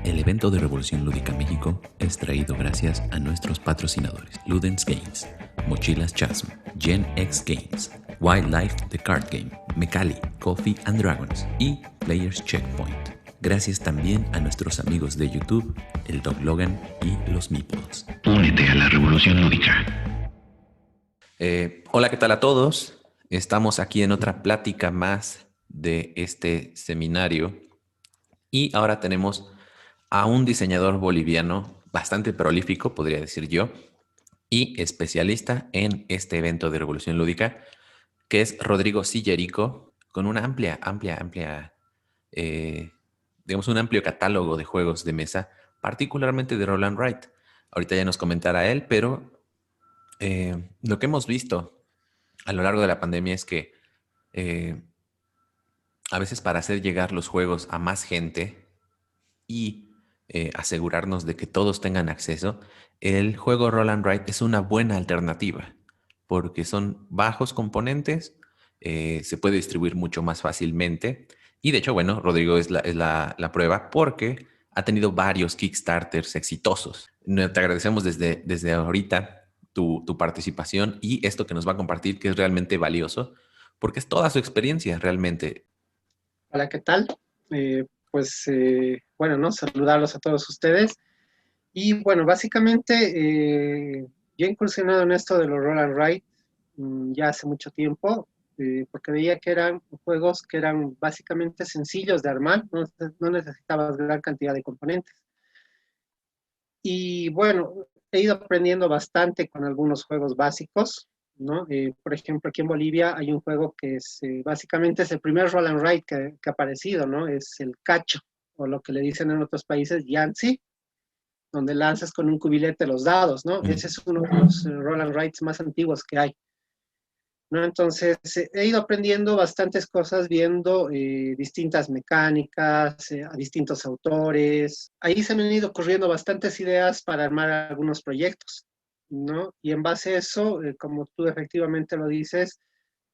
El evento de Revolución Lúdica México es traído gracias a nuestros patrocinadores Ludens Games, Mochilas Chasm, Gen X Games, Wildlife The Card Game, Mecali, Coffee and Dragons y Players Checkpoint. Gracias también a nuestros amigos de YouTube, el Dog Logan y los Meeples. Únete a la Revolución Lúdica. Hola, ¿qué tal a todos? Estamos aquí en otra plática más de este seminario y ahora tenemos a un diseñador boliviano bastante prolífico, podría decir yo, y especialista en este evento de Revolución Lúdica, que es Rodrigo Sillerico, con una digamos, un amplio catálogo de juegos de mesa, particularmente de Roll and Write. Ahorita ya nos comentará él, pero lo que hemos visto a lo largo de la pandemia es que eh, a veces para hacer llegar los juegos a más gente y asegurarnos de que todos tengan acceso, el juego Roll and Write es una buena alternativa porque son bajos componentes, se puede distribuir mucho más fácilmente y de hecho, bueno, Rodrigo es la prueba porque ha tenido varios Kickstarters exitosos. Te agradecemos desde ahorita tu participación y esto que nos va a compartir que es realmente valioso porque es toda su experiencia realmente. Hola, ¿qué tal? Bueno, ¿no? Saludarlos a todos ustedes. Y bueno, básicamente yo he incursionado en esto de los Roll and Write ya hace mucho tiempo, porque veía que eran juegos que eran básicamente sencillos de armar, no necesitabas gran cantidad de componentes. Y bueno, he ido aprendiendo bastante con algunos juegos básicos, ¿no? Por ejemplo, aquí en Bolivia hay un juego que es, básicamente es el primer Roll and Write que ha aparecido, ¿no? Es el cacho, o lo que le dicen en otros países, Yancy, donde lanzas con un cubilete los dados, ¿no? Ese es uno de los Roll and Writes más antiguos que hay, ¿no? Entonces, he ido aprendiendo bastantes cosas viendo distintas mecánicas, a distintos autores. Ahí se me han ido ocurriendo bastantes ideas para armar algunos proyectos, ¿no? Y en base a eso, como tú efectivamente lo dices,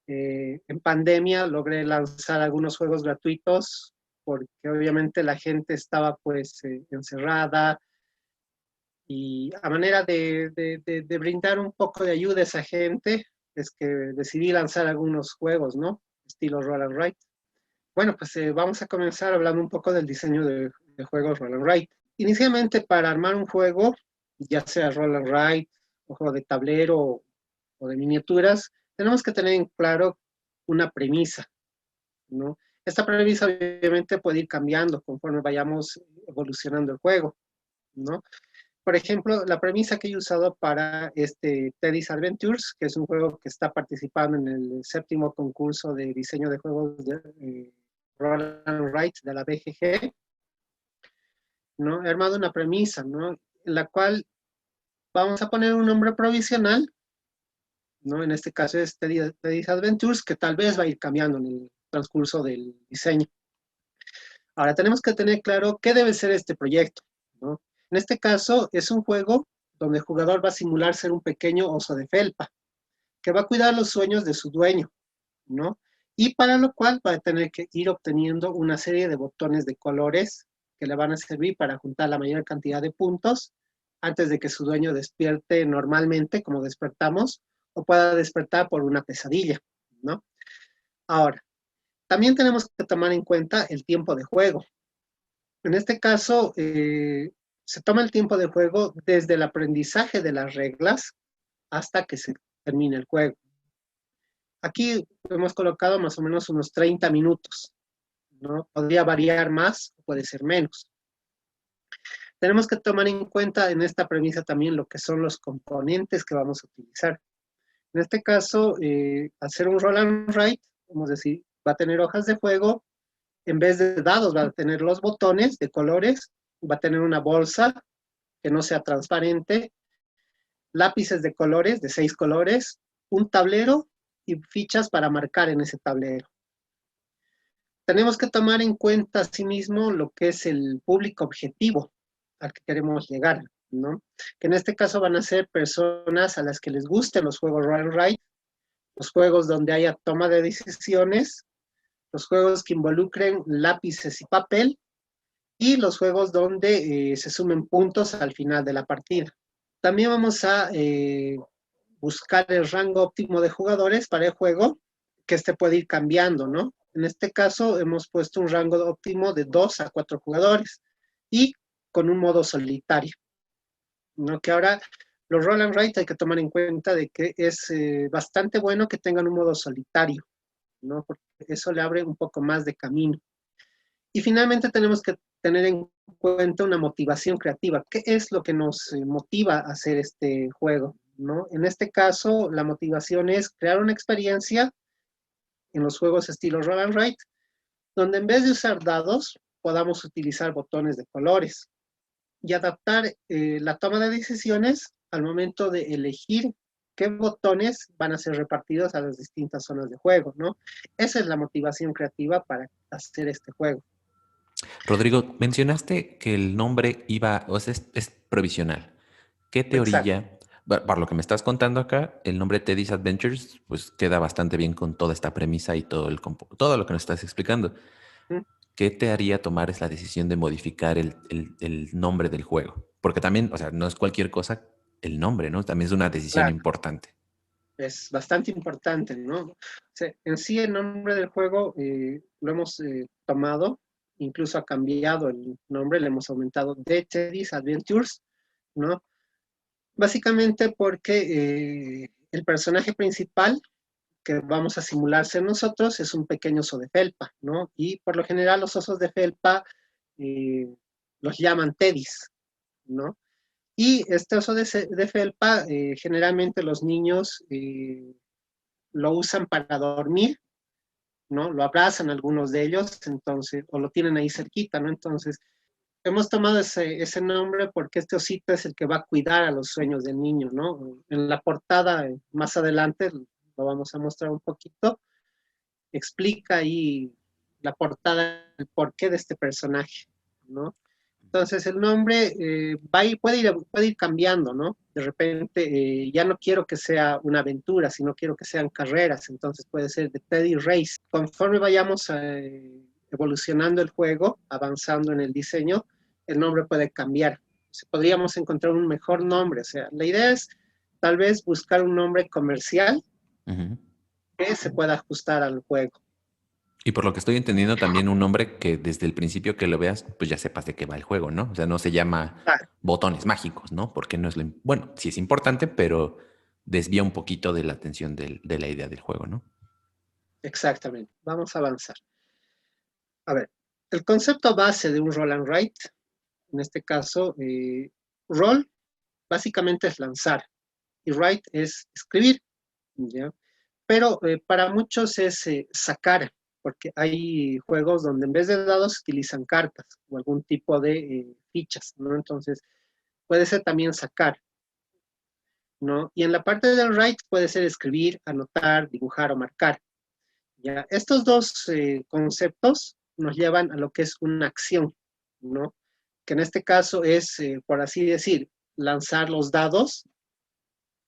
en pandemia logré lanzar algunos juegos gratuitos porque obviamente la gente estaba pues encerrada y a manera de brindar un poco de ayuda a esa gente es que decidí lanzar algunos juegos, ¿no? Estilo Roll and Write. Bueno, pues vamos a comenzar hablando un poco del diseño de juegos Roll and Write. Inicialmente para armar un juego, ya sea Roll and Write, o juego de tablero o de miniaturas, tenemos que tener en claro una premisa, ¿no? Esta premisa obviamente puede ir cambiando conforme vayamos evolucionando el juego, ¿no? Por ejemplo, la premisa que he usado para este Teddy's Adventures, que es un juego que está participando en el 7º concurso de diseño de juegos de Roll and Write de la BGG, ¿no? He armado una premisa, ¿no? En la cual vamos a poner un nombre provisional, ¿no? En este caso es Teddy's Adventures, que tal vez va a ir cambiando en el transcurso del diseño. Ahora tenemos que tener claro qué debe ser este proyecto, ¿no? En este caso es un juego donde el jugador va a simular ser un pequeño oso de felpa, que va a cuidar los sueños de su dueño, ¿no? Y para lo cual va a tener que ir obteniendo una serie de botones de colores que le van a servir para juntar la mayor cantidad de puntos antes de que su dueño despierte normalmente, como despertamos, o pueda despertar por una pesadilla, ¿no? Ahora, también tenemos que tomar en cuenta el tiempo de juego. En este caso, se toma el tiempo de juego desde el aprendizaje de las reglas hasta que se termine el juego. Aquí hemos colocado más o menos unos 30 minutos, ¿no? Podría variar más, puede ser menos. Tenemos que tomar en cuenta en esta premisa también lo que son los componentes que vamos a utilizar. En este caso, hacer un roll and write, vamos a decir, va a tener hojas de fuego, en vez de dados va a tener los botones de colores, va a tener una bolsa que no sea transparente, lápices de colores, de 6 colores, un tablero y fichas para marcar en ese tablero. Tenemos que tomar en cuenta asimismo lo que es el público objetivo al que queremos llegar, ¿no? Que en este caso van a ser personas a las que les gusten los juegos Roll and Write, los juegos donde haya toma de decisiones, los juegos que involucren lápices y papel, y los juegos donde se sumen puntos al final de la partida. También vamos a buscar el rango óptimo de jugadores para el juego, que este puede ir cambiando, ¿no? En este caso hemos puesto un rango óptimo de 2 a 4 jugadores y con un modo solitario, ¿no? Que ahora los roll and write hay que tomar en cuenta de que es bastante bueno que tengan un modo solitario, ¿no? Porque eso le abre un poco más de camino. Y finalmente tenemos que tener en cuenta una motivación creativa. ¿Qué es lo que nos motiva a hacer este juego? ¿No? En este caso, la motivación es crear una experiencia en los juegos estilo Roll and Write, donde en vez de usar dados, podamos utilizar botones de colores y adaptar la toma de decisiones al momento de elegir qué botones van a ser repartidos a las distintas zonas de juego, ¿no? Esa es la motivación creativa para hacer este juego. Rodrigo, mencionaste que el nombre iba, o sea, es provisional. ¿Qué te Exacto. orilla? Para lo que me estás contando acá, el nombre Teddy's Adventures, pues queda bastante bien con toda esta premisa y todo lo que nos estás explicando. ¿Mm? ¿Qué te haría tomar esa decisión de modificar el nombre del juego? Porque también, o sea, no es cualquier cosa el nombre, ¿no? También es una decisión Claro, importante. es bastante importante, ¿no? O sea, en sí el nombre del juego lo hemos tomado, incluso ha cambiado el nombre, le hemos aumentado de Teddy's Adventures, ¿no? Básicamente porque el personaje principal que vamos a simular ser nosotros es un pequeño oso de felpa, ¿no? Y por lo general los osos de felpa eh, los llaman Teddys, ¿no? Y este oso de felpa, generalmente los niños lo usan para dormir, ¿no? Lo abrazan algunos de ellos, entonces, o lo tienen ahí cerquita, ¿no? Entonces, hemos tomado ese nombre porque este osito es el que va a cuidar a los sueños del niño, ¿no? En la portada, más adelante, lo vamos a mostrar un poquito, explica ahí la portada, el porqué de este personaje, ¿no? Entonces el nombre puede ir cambiando, ¿no? De repente ya no quiero que sea una aventura, sino quiero que sean carreras, entonces puede ser de Teddy Race. Conforme vayamos evolucionando el juego, avanzando en el diseño, el nombre puede cambiar. O sea, podríamos encontrar un mejor nombre, o sea, la idea es tal vez buscar un nombre comercial Ujú. que se pueda ajustar al juego. Y por lo que estoy entendiendo, también un nombre que desde el principio que lo veas, pues ya sepas de qué va el juego, ¿no? O sea, no se llama Claro, botones mágicos, ¿no? Porque no es lo... Bueno, sí es importante, pero desvía un poquito de la atención de la idea del juego, ¿no? exactamente. Vamos a avanzar. A ver, el concepto base de un roll and write, en este caso, roll básicamente es lanzar y write es escribir, ¿ya? Pero para muchos es sacar, porque hay juegos donde en vez de dados utilizan cartas o algún tipo de fichas, ¿no? Entonces, puede ser también sacar, ¿no? Y en la parte del write puede ser escribir, anotar, dibujar o marcar, ¿ya? Estos dos conceptos nos llevan a lo que es una acción, ¿no? Que en este caso es, por así decir, lanzar los dados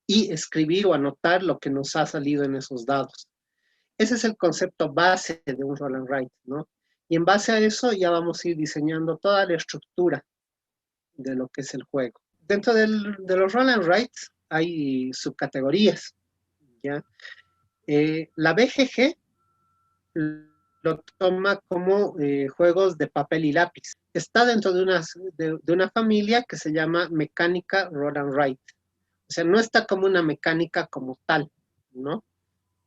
y escribir o anotar lo que nos ha salido en esos dados. Ese es el concepto base de un roll and write, ¿no? Y en base a eso ya vamos a ir diseñando toda la estructura de lo que es el juego. Dentro de los roll and write hay subcategorías, ¿ya? La BGG lo toma como juegos de papel y lápiz. Está dentro de una familia que se llama mecánica roll and write. O sea, no está como una mecánica como tal, ¿no?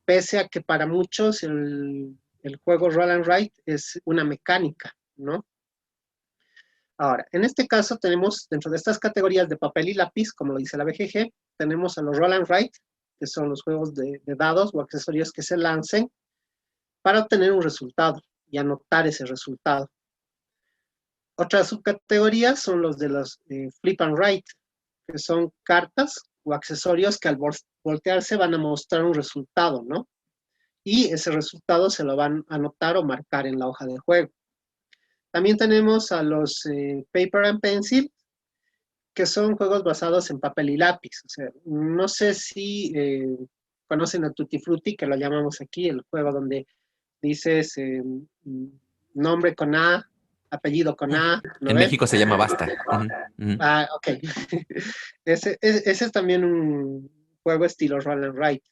Pese a que para muchos el juego roll and write es una mecánica, ¿no? Ahora, en este caso tenemos dentro de estas categorías de papel y lápiz, como lo dice la BGG, tenemos a los roll and write, que son los juegos de dados o accesorios que se lancen para obtener un resultado y anotar ese resultado. Otras subcategorías son los de los flip and write, que son cartas o accesorios que al voltearse van a mostrar un resultado, ¿no? Y ese resultado se lo van a anotar o marcar en la hoja de juego. También tenemos a los paper and pencil, que son juegos basados en papel y lápiz. O sea, no sé si conocen a Tutti Frutti, que lo llamamos aquí, el juego donde dices nombre con A, apellido con A, ¿no En ve? México se llama Basta. Ujú, ujú. Ah, ok. Ese es también un juego estilo roll and write,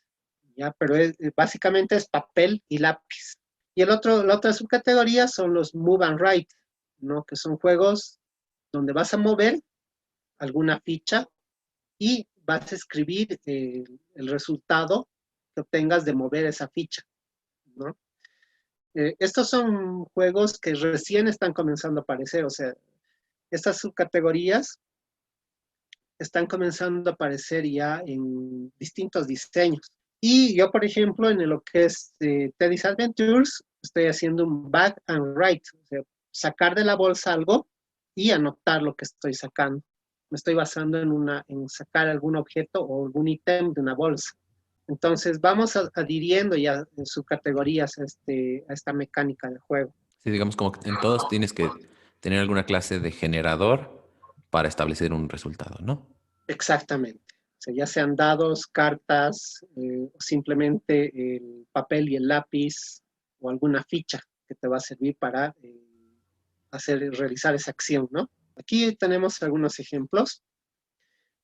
¿ya? Pero básicamente es papel y lápiz. Y la otra subcategoría son los move and write, ¿no? Que son juegos donde vas a mover alguna ficha y vas a escribir el resultado que obtengas de mover esa ficha, ¿no? Estos son juegos que recién están comenzando a aparecer, o sea, estas subcategorías están comenzando a aparecer ya en distintos diseños. Y yo, por ejemplo, en lo que es Teddy's Adventures, estoy haciendo un back and write, o sea, sacar de la bolsa algo y anotar lo que estoy sacando. Me estoy basando en sacar algún objeto o algún ítem de una bolsa. Entonces, vamos adhiriendo ya en subcategorías a esta mecánica del juego. Sí, digamos como que en todos tienes que tener alguna clase de generador para establecer un resultado, ¿no? Exactamente. O sea, ya sean dados, cartas, o simplemente el papel y el lápiz o alguna ficha que te va a servir para realizar esa acción, ¿no? Aquí tenemos algunos ejemplos.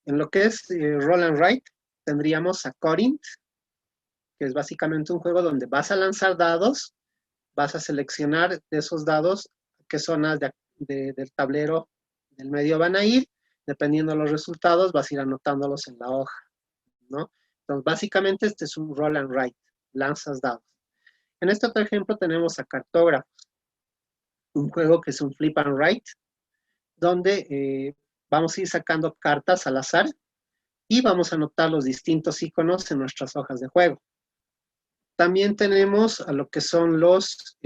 En lo que es Roll and Write, tendríamos a Corinth, que es básicamente un juego donde vas a lanzar dados, vas a seleccionar de esos dados qué zonas del tablero del medio van a ir, dependiendo de los resultados, vas a ir anotándolos en la hoja, ¿no? Entonces, básicamente este es un roll and write, lanzas dados. En este otro ejemplo tenemos a Cartógrafos, un juego que es un flip and write, donde vamos a ir sacando cartas al azar y vamos a anotar los distintos iconos en nuestras hojas de juego. También tenemos a lo que son los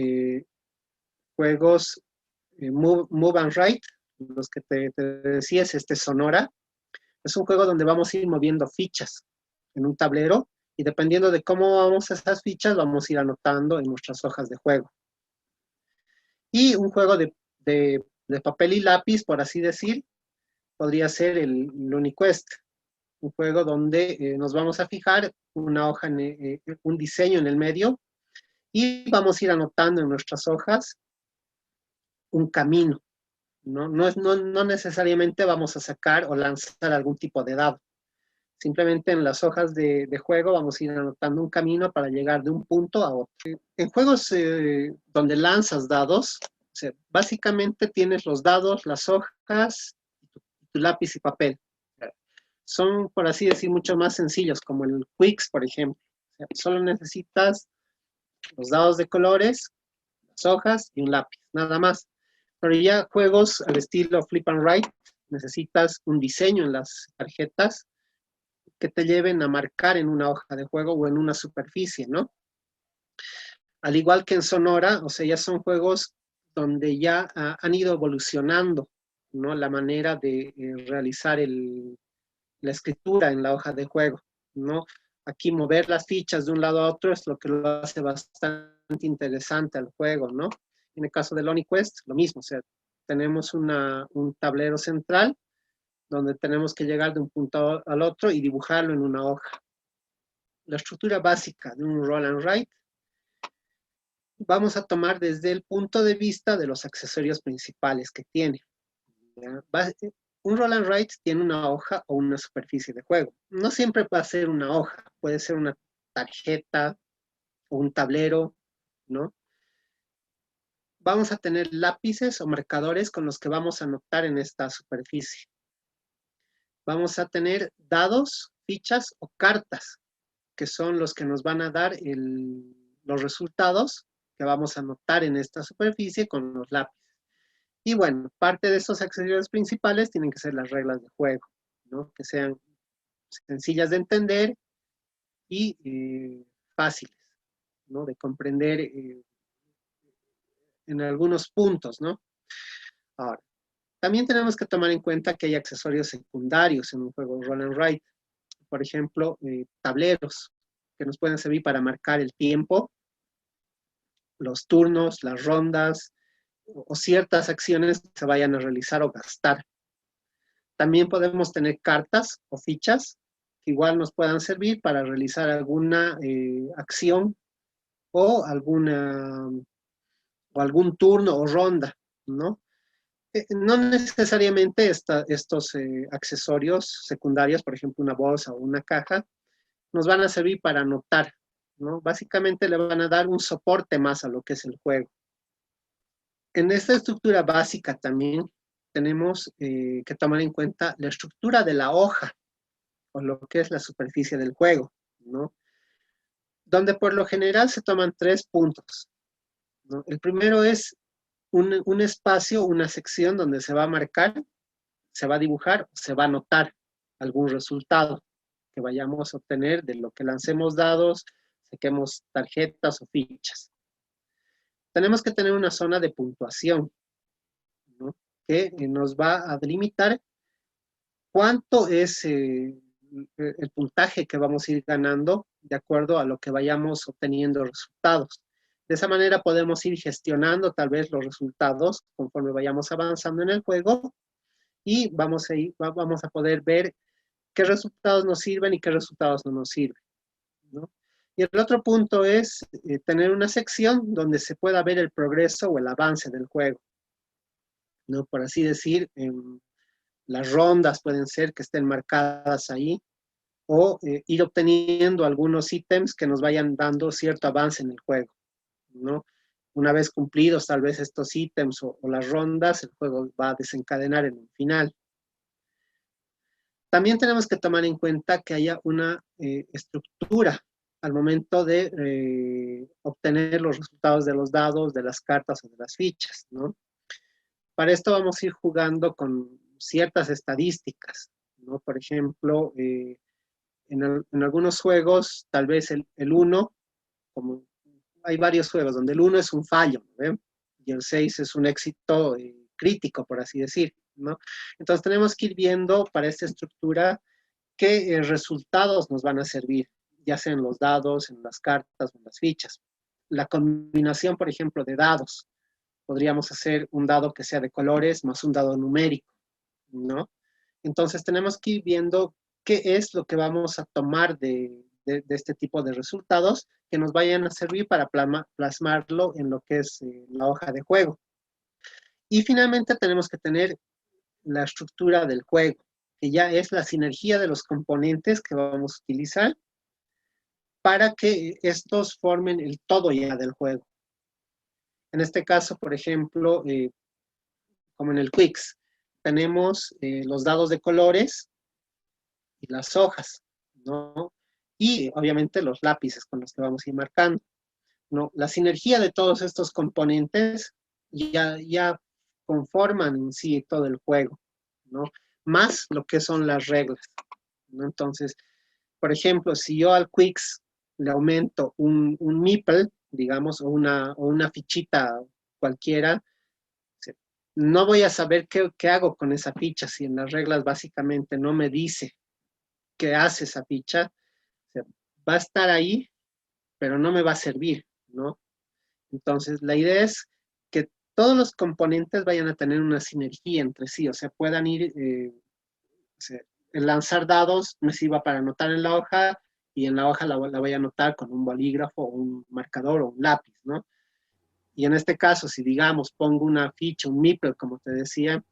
juegos Move and Write, los que te decía, es Sonora. Es un juego donde vamos a ir moviendo fichas en un tablero y dependiendo de cómo vamos a esas fichas, vamos a ir anotando en nuestras hojas de juego. Y un juego de papel y lápiz, por así decir, podría ser el LuniQuest, un juego donde nos vamos a fijar una hoja, un diseño en el medio y vamos a ir anotando en nuestras hojas un camino. No necesariamente vamos a sacar o lanzar algún tipo de dado. Simplemente en las hojas de juego vamos a ir anotando un camino para llegar de un punto a otro. En juegos donde lanzas dados, o sea, básicamente tienes los dados, las hojas, tu lápiz y papel. Son, por así decir, mucho más sencillos, como el Quicks, por ejemplo. O sea, solo necesitas los dados de colores, las hojas y un lápiz, nada más. Pero ya juegos al estilo Flip and Write, necesitas un diseño en las tarjetas que te lleven a marcar en una hoja de juego o en una superficie, ¿no? Al igual que en Sonora, o sea, ya son juegos donde ya han ido evolucionando, ¿no? La manera de realizar la escritura en la hoja de juego, ¿no? Aquí mover las fichas de un lado a otro es lo que lo hace bastante interesante al juego, ¿no? En el caso de LuniQuest, lo mismo, o sea, tenemos un tablero central donde tenemos que llegar de un punto al otro y dibujarlo en una hoja. La estructura básica de un roll and write vamos a tomar desde el punto de vista de los accesorios principales que tiene. Un roll and write tiene una hoja o una superficie de juego. No siempre va a ser una hoja, puede ser una tarjeta o un tablero, ¿no? Vamos a tener lápices o marcadores con los que vamos a anotar en esta superficie. Vamos a tener dados, fichas o cartas, que son los que nos van a dar los resultados que vamos a anotar en esta superficie con los lápices. Y bueno, parte de estos accesorios principales tienen que ser las reglas de juego, ¿no? Que sean sencillas de entender y fáciles, ¿no? De comprender en algunos puntos, ¿no? Ahora, también tenemos que tomar en cuenta que hay accesorios secundarios en un juego roll and write. Por ejemplo, tableros que nos pueden servir para marcar el tiempo, los turnos, las rondas o ciertas acciones que se vayan a realizar o gastar. También podemos tener cartas o fichas que igual nos puedan servir para realizar alguna acción o algún turno o ronda, ¿no? No necesariamente estos accesorios secundarios, por ejemplo, una bolsa o una caja, nos van a servir para anotar, ¿no? Básicamente le van a dar un soporte más a lo que es el juego. En esta estructura básica también tenemos que tomar en cuenta la estructura de la hoja, o lo que es la superficie del juego, ¿no? Donde por lo general se toman 3 puntos, ¿no? El primero es un espacio, una sección donde se va a marcar, se va a dibujar, se va a anotar algún resultado que vayamos a obtener de lo que lancemos dados, saquemos tarjetas o fichas. Tenemos que tener una zona de puntuación, ¿no? Que nos va a delimitar cuánto es el puntaje que vamos a ir ganando de acuerdo a lo que vayamos obteniendo resultados. De esa manera podemos ir gestionando tal vez los resultados conforme vayamos avanzando en el juego y vamos a poder ver qué resultados nos sirven y qué resultados no nos sirven, ¿no? Y el otro punto es tener una sección donde se pueda ver el progreso o el avance del juego, ¿no? Por así decir, las rondas pueden ser que estén marcadas ahí, o ir obteniendo algunos ítems que nos vayan dando cierto avance en el juego, ¿no? Una vez cumplidos tal vez estos ítems o las rondas, el juego va a desencadenar en un final. También tenemos que tomar en cuenta que haya una estructura al momento de obtener los resultados de los dados, de las cartas o de las fichas, ¿no? Para esto vamos a ir jugando con ciertas estadísticas, ¿no? Por ejemplo, en algunos juegos, tal vez el 1, como hay varios juegos donde el 1 es un fallo, ¿no? Y el 6 es un éxito crítico, por así decir, ¿no? Entonces tenemos que ir viendo para esta estructura qué resultados nos van a servir, ya sea en los dados, en las cartas o en las fichas. La combinación, por ejemplo, de dados. Podríamos hacer un dado que sea de colores más un dado numérico, ¿no? Entonces tenemos que ir viendo qué es lo que vamos a tomar de este tipo de resultados que nos vayan a servir para plasmarlo en lo que es la hoja de juego. Y finalmente tenemos que tener la estructura del juego, que ya es la sinergia de los componentes que vamos a utilizar para que estos formen el todo ya del juego. En este caso, por ejemplo, como en el Quicks, tenemos los dados de colores y las hojas, ¿no? Y obviamente los lápices con los que vamos a ir marcando, ¿no? La sinergia de todos estos componentes ya conforman en sí todo el juego, ¿no? Más lo que son las reglas, ¿no? Entonces, por ejemplo, si yo al Quicks le aumento un meeple, digamos, o una fichita cualquiera, no voy a saber qué hago con esa ficha si en las reglas básicamente no me dice qué hace esa ficha. O sea, va a estar ahí, pero no me va a servir, ¿no? Entonces, la idea es que todos los componentes vayan a tener una sinergia entre sí, o sea, puedan ir, o sea, el lanzar dados me sirva para anotar en la hoja y en la hoja la voy a anotar con un bolígrafo, un marcador o un lápiz, ¿no? Y en este caso, si digamos pongo una ficha, un meeple, como te decía,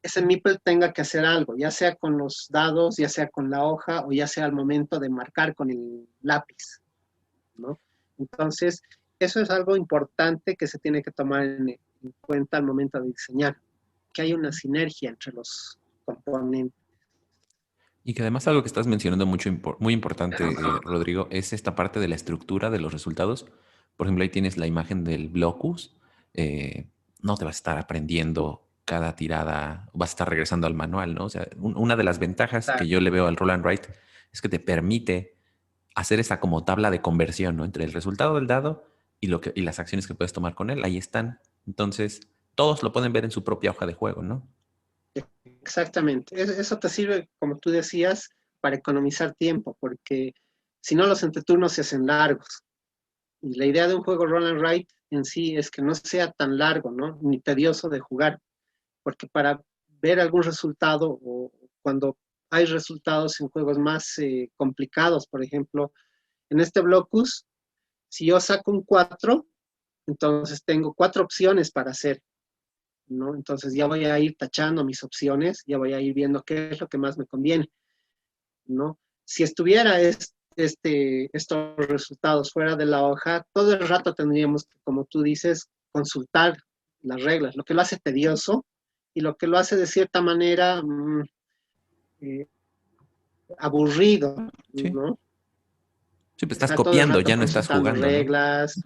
ese meeple tenga que hacer algo, ya sea con los dados, ya sea con la hoja o ya sea al momento de marcar con el lápiz, ¿no? Entonces, eso es algo importante que se tiene que tomar en cuenta al momento de diseñar, que hay una sinergia entre los componentes. Y que además algo que estás mencionando muy importante, Rodrigo, es esta parte de la estructura de los resultados. Por ejemplo, ahí tienes la imagen del blocus. eh, no te vas a estar aprendiendo cada tirada, vas a estar regresando al manual, ¿no? O sea, una de las ventajas que yo le veo al Roll and Write es que te permite hacer esa como tabla de conversión, ¿no? Entre el resultado del dado y las acciones que puedes tomar con él. Ahí están. Entonces, todos lo pueden ver en su propia hoja de juego, ¿no? Exactamente. Eso te sirve, como tú decías, para economizar tiempo, porque si no los entreturnos se hacen largos. Y la idea de un juego Roll and Write en sí es que no sea tan largo, ¿no? Ni tedioso de jugar, porque para ver algún resultado o cuando hay resultados en juegos más complicados, por ejemplo, en este Blocus, si yo saco un 4, entonces tengo 4 opciones para hacer. ¿no? Entonces ya voy a ir tachando mis opciones, ya voy a ir viendo qué es lo que más me conviene, ¿no? Si estuviera estos resultados fuera de la hoja, todo el rato tendríamos que, como tú dices, consultar las reglas, lo que lo hace tedioso y lo que lo hace de cierta manera eh, aburrido, Sí. ¿no? Sí, pues estás Está todo el copiando, rato ya no estás consultando jugando, ¿no? reglas.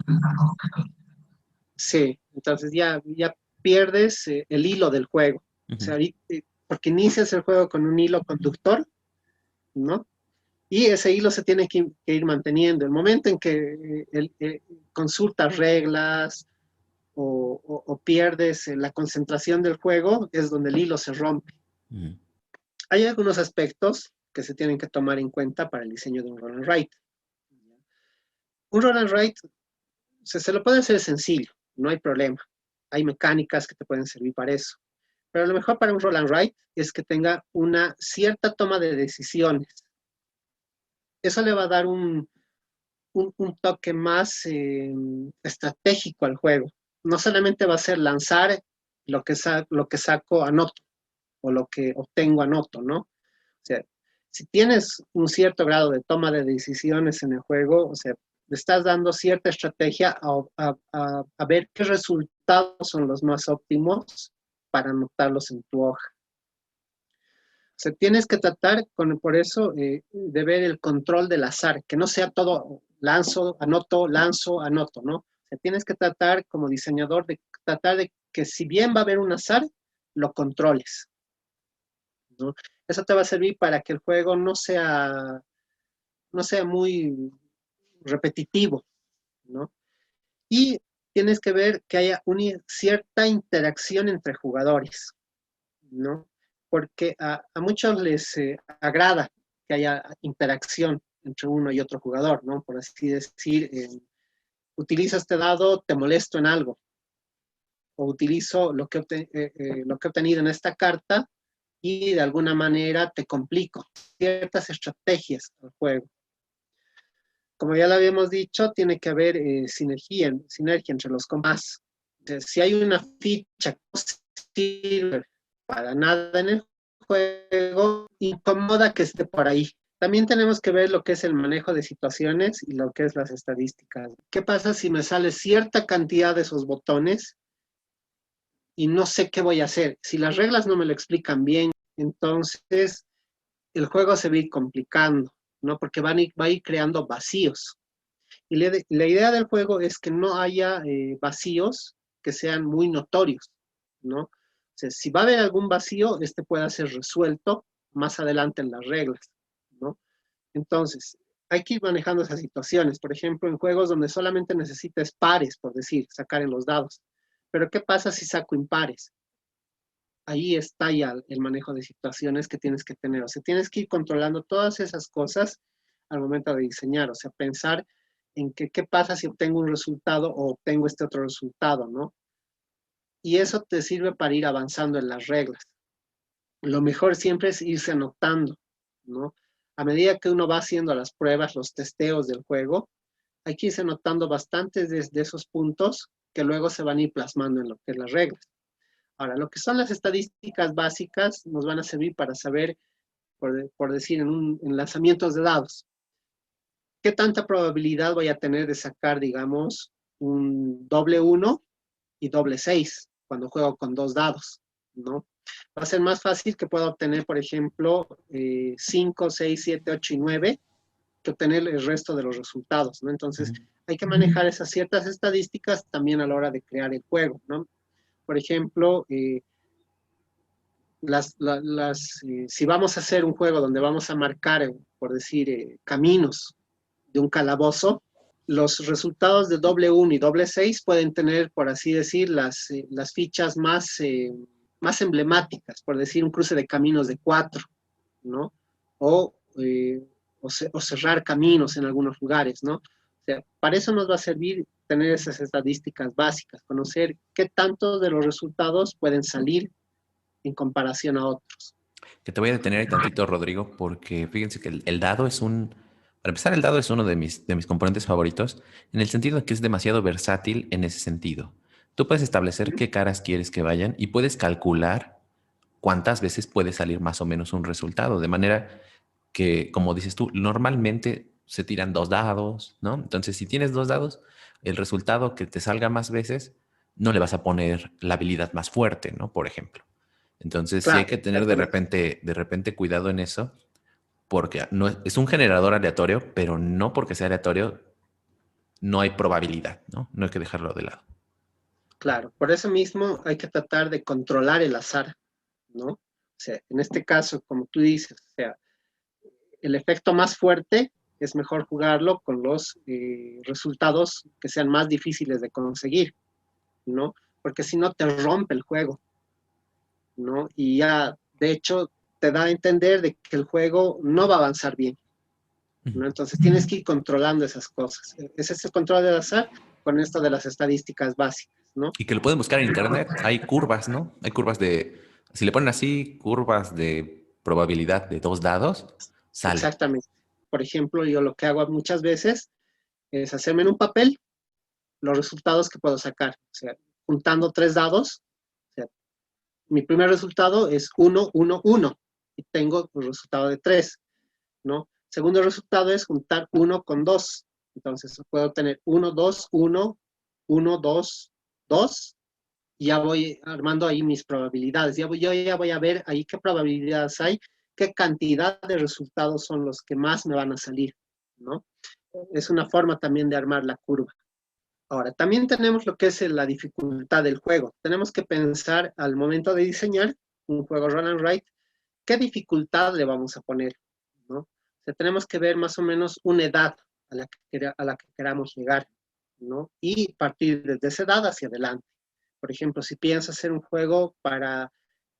Sí, entonces ya pierdes el hilo del juego. O sea, Ujú. ahorita, porque inicias el juego con un hilo conductor, ¿no? Y ese hilo se tiene que ir manteniendo. El momento en que consultas reglas o pierdes la concentración del juego es donde el hilo se rompe. Ujú. Hay algunos aspectos que se tienen que tomar en cuenta para el diseño de un roll and write. Un roll and write se lo puede hacer sencillo, no hay problema. Hay mecánicas que te pueden servir para eso. Pero lo mejor para un roll and write es que tenga una cierta toma de decisiones. Eso le va a dar un toque más estratégico al juego. No solamente va a ser lanzar lo que saco, anoto, o lo que obtengo, anoto, ¿no? O sea, si tienes un cierto grado de toma de decisiones en el juego, o sea, le estás dando cierta estrategia a ver qué resultados son los más óptimos para anotarlos en tu hoja. O sea, tienes que tratar por eso de ver el control del azar, que no sea todo lanzo, anoto, ¿no? O sea, tienes que tratar como diseñador de tratar de que si bien va a haber un azar, lo controles, ¿no? Eso te va a servir para que el juego no sea muy repetitivo, ¿no? Y tienes que ver que haya una cierta interacción entre jugadores, ¿no? Porque a muchos les agrada que haya interacción entre uno y otro jugador, ¿no? Por así decir, utilizo este dado, te molesto en algo, o utilizo lo que he obtenido en esta carta y de alguna manera te complico ciertas estrategias al juego. Como ya lo habíamos dicho, tiene que haber sinergia entre los combats. Si hay una ficha que no sirve para nada en el juego, incomoda que esté por ahí. También tenemos que ver lo que es el manejo de situaciones y lo que es las estadísticas. ¿Qué pasa si me sale cierta cantidad de esos botones y no sé qué voy a hacer? Si las reglas no me lo explican bien, entonces el juego se va a ir complicando, ¿no? Porque va a ir creando vacíos. Y la idea del juego es que no haya vacíos que sean muy notorios, ¿no? O sea, si va a haber algún vacío, este pueda ser resuelto más adelante en las reglas, ¿no? Entonces, hay que ir manejando esas situaciones. Por ejemplo, en juegos donde solamente necesitas pares, por decir, sacar en los dados. Pero, ¿qué pasa si saco impares? Ahí está ya el manejo de situaciones que tienes que tener. O sea, tienes que ir controlando todas esas cosas al momento de diseñar. O sea, pensar en qué pasa si obtengo un resultado o obtengo este otro resultado, ¿no? Y eso te sirve para ir avanzando en las reglas. Lo mejor siempre es irse anotando, ¿no? A medida que uno va haciendo las pruebas, los testeos del juego, hay que irse anotando bastantes de esos puntos que luego se van a ir plasmando en lo que es las reglas. Ahora, lo que son las estadísticas básicas nos van a servir para saber, por decir, en lanzamientos de dados, qué tanta probabilidad voy a tener de sacar, digamos, un doble 1 y doble 6 cuando juego con dos dados, ¿no? Va a ser más fácil que pueda obtener, por ejemplo, 5, 6, 7, 8 y 9 que obtener el resto de los resultados, ¿no? Entonces, Ujú. hay que manejar esas ciertas estadísticas también a la hora de crear el juego, ¿no? Por ejemplo, si vamos a hacer un juego donde vamos a marcar, por decir, caminos de un calabozo, los resultados de doble 1 y doble 6 pueden tener, por así decir, las fichas más emblemáticas, por decir, un cruce de caminos de 4, ¿no? O, eh, o cerrar caminos en algunos lugares, ¿no? O sea, para eso nos va a servir tener esas estadísticas básicas, conocer qué tanto de los resultados pueden salir en comparación a otros. Que te voy a detener ahí tantito, Rodrigo, porque fíjense que el dado es para empezar, el dado es uno de mis componentes favoritos, en el sentido de que es demasiado versátil en ese sentido. Tú puedes establecer qué caras quieres que vayan y puedes calcular cuántas veces puede salir más o menos un resultado, de manera que, como dices tú, normalmente se tiran dos dados, ¿no? Entonces, si tienes dos dados, el resultado que te salga más veces, no le vas a poner la habilidad más fuerte, ¿no? Por ejemplo. Entonces, sí hay Claro, que tener exactamente. de repente cuidado en eso, porque no es un generador aleatorio, pero no porque sea aleatorio, no hay probabilidad, ¿no? No hay que dejarlo de lado. Claro, por eso mismo hay que tratar de controlar el azar, ¿no? O sea, en este caso, como tú dices, o sea, el efecto más fuerte es mejor jugarlo con los resultados que sean más difíciles de conseguir, ¿no? Porque si no te rompe el juego, ¿no? Y ya, de hecho, te da a entender de que el juego no va a avanzar bien, ¿no? Entonces tienes que ir controlando esas cosas. Es ese control del azar con esto de las estadísticas básicas, ¿no? Y que lo pueden buscar en internet. Hay curvas, ¿no? Hay curvas de, si le ponen así, curvas de probabilidad de dos dados, sale. Exactamente. Por ejemplo, yo lo que hago muchas veces es hacerme en un papel los resultados que puedo sacar. O sea, juntando tres dados, o sea, mi primer resultado es 1, 1, 1 y tengo un resultado de 3, ¿no? Segundo resultado es juntar 1 con 2. Entonces puedo tener 1, 2, 1, 1, 2, 2 y ya voy armando ahí mis probabilidades. Yo ya voy a ver ahí qué probabilidades hay, qué cantidad de resultados son los que más me van a salir, ¿no? Es una forma también de armar la curva. Ahora, también tenemos lo que es la dificultad del juego. Tenemos que pensar al momento de diseñar un juego Roll and Write, qué dificultad le vamos a poner, ¿no? O sea, tenemos que ver más o menos una edad a la que queramos llegar, ¿no? Y partir desde esa edad hacia adelante. Por ejemplo, si piensas hacer un juego para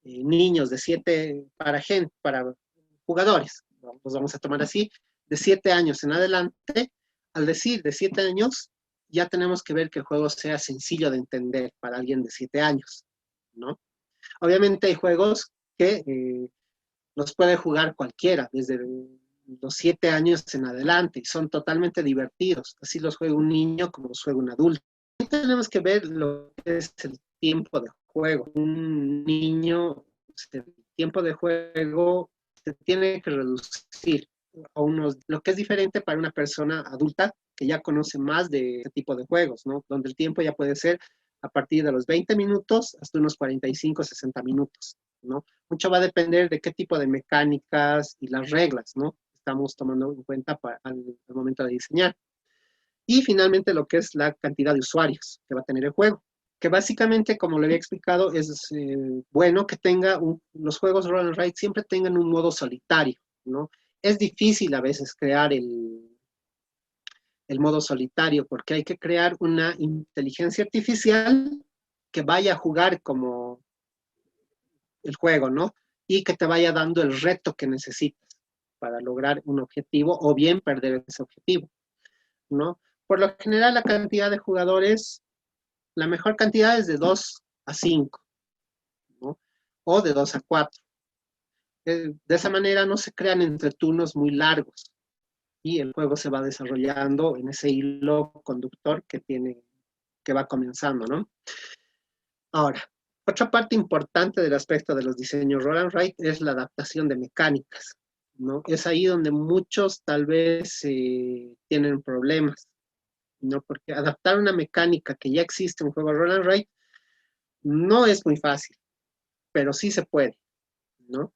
niños de 7, para jugadores, los vamos a tomar así, de 7 años en adelante, al decir de 7 años, ya tenemos que ver que el juego sea sencillo de entender para alguien de 7 años, ¿no? Obviamente hay juegos que los puede jugar cualquiera, desde los 7 años en adelante, y son totalmente divertidos. Así los juega un niño como los juega un adulto. Y tenemos que ver lo que es el tiempo de juego. Un niño, el tiempo de juego se tiene que reducir a unos, lo que es diferente para una persona adulta que ya conoce más de este tipo de juegos, ¿no? Donde el tiempo ya puede ser a partir de los 20 minutos hasta unos 45, 60 minutos, ¿no? Mucho va a depender de qué tipo de mecánicas y las reglas, ¿no? Estamos tomando en cuenta al momento de diseñar. Y finalmente lo que es la cantidad de usuarios que va a tener el juego, que básicamente, como le había explicado, es bueno que los juegos Roll and Ride siempre tengan un modo solitario, ¿no? Es difícil a veces crear el modo solitario porque hay que crear una inteligencia artificial que vaya a jugar como el juego, ¿no? Y que te vaya dando el reto que necesitas para lograr un objetivo o bien perder ese objetivo, ¿no? Por lo general, la cantidad de jugadores, la mejor cantidad es de 2 a 5, ¿no? O de 2 a 4. De esa manera no se crean entre turnos muy largos y el juego se va desarrollando en ese hilo conductor que va comenzando, ¿no? Ahora, otra parte importante del aspecto de los diseños Roll and Write es la adaptación de mecánicas, ¿no? Es ahí donde muchos tal vez tienen problemas, ¿no? Porque adaptar una mecánica que ya existe en un juego Roll and Write no es muy fácil, pero sí se puede, ¿no?